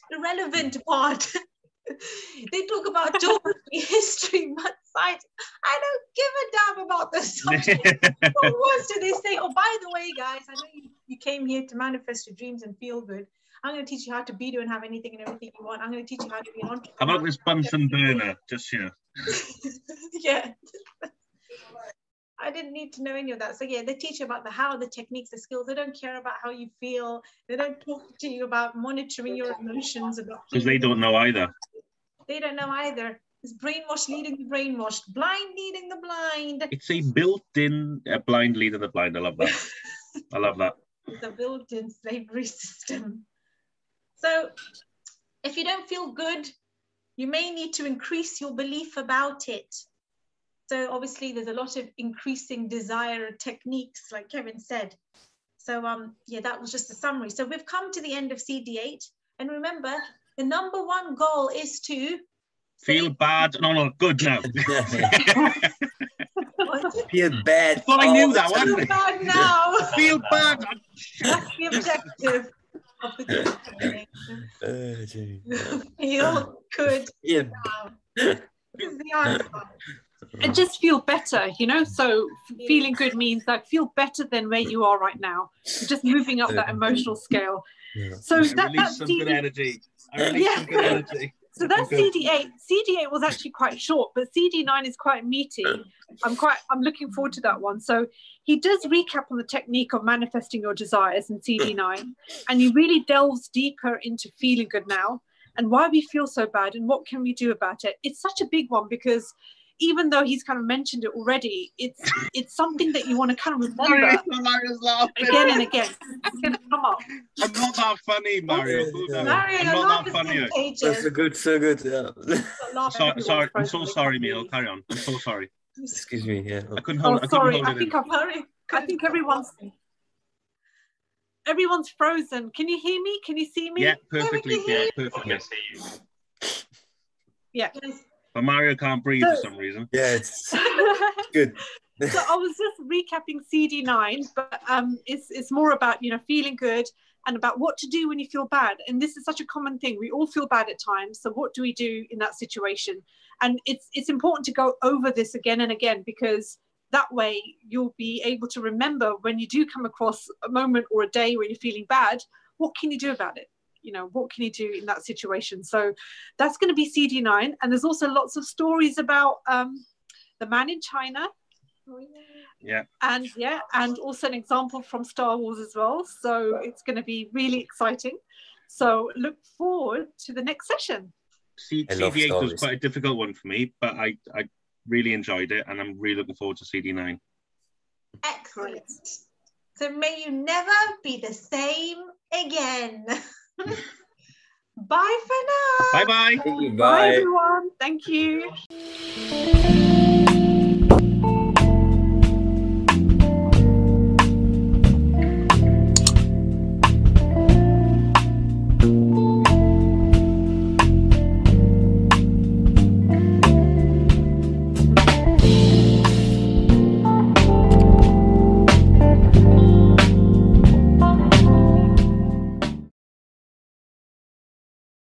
They talk about geography, history, math, science. I don't give a damn about the subject. What words do they say? Oh, by the way, guys, I know you came here to manifest your dreams and feel good. I'm going to teach you how to be, do, and have anything and everything you want. I'm going to teach you how to be an entrepreneur. How about this Bunsen burner, just here? Yeah. I didn't need to know any of that. So yeah, they teach you about the how, the techniques, the skills. They don't care about how you feel. They don't talk to you about monitoring your emotions. Because they don't know either. They don't know either. It's brainwashed leading the brainwashed, blind leading the blind. It's a built-in blind leading the blind. I love that. I love that. It's a built-in slavery system. So if you don't feel good, you may need to increase your belief about it. So obviously there's a lot of increasing desire techniques, like Kevin said. So yeah, that was just a summary. So we've come to the end of CD8. And remember, the #1 goal is to feel bad. No, good now. Feel bad. I thought I knew that one. Feel bad now. Feel bad. That's the objective of the feel good now. This is the answer. And just feel better, you know. So feeling good means like feel better than where you are right now. Just moving up that emotional scale. Yeah. So that's some good energy. Some good energy. So that's CD8. CD8 was actually quite short, but CD9 is quite meaty. I'm looking forward to that one. So he does recap on the technique of manifesting your desires in CD9, and he really delves deeper into feeling good now and why we feel so bad and what can we do about it. It's such a big one because even though he's kind of mentioned it already, it's something that you want to kind of remember again and again. It's going to come up. I'm not that funny, Mario. Mario, I'm not that funny. That's so good. Yeah. Sorry, I'm so sorry, Neil. Carry on. I'm so sorry. Excuse me. Yeah. I couldn't hold. I think everyone's frozen. Can you hear me? Can you see me? Yeah, perfectly. Yeah, perfectly. Yeah. But Mario can't breathe for some reason. Yeah, it's good. So I was just recapping CD9, but it's more about, you know, feeling good and about what to do when you feel bad. And this is such a common thing. We all feel bad at times. So what do we do in that situation? And it's important to go over this again and again, because that way you'll be able to remember when you do come across a moment or a day where you're feeling bad, what can you do about it? You know, what can you do in that situation? So that's going to be CD9. And there's also lots of stories about the man in China. Yeah. And also an example from Star Wars as well. So it's going to be really exciting. So look forward to the next session. CD8 was quite a difficult one for me, but I really enjoyed it, and I'm really looking forward to CD9. Excellent. So may you never be the same again. Bye for now. Bye-bye. Bye, everyone. Thank you. Bye.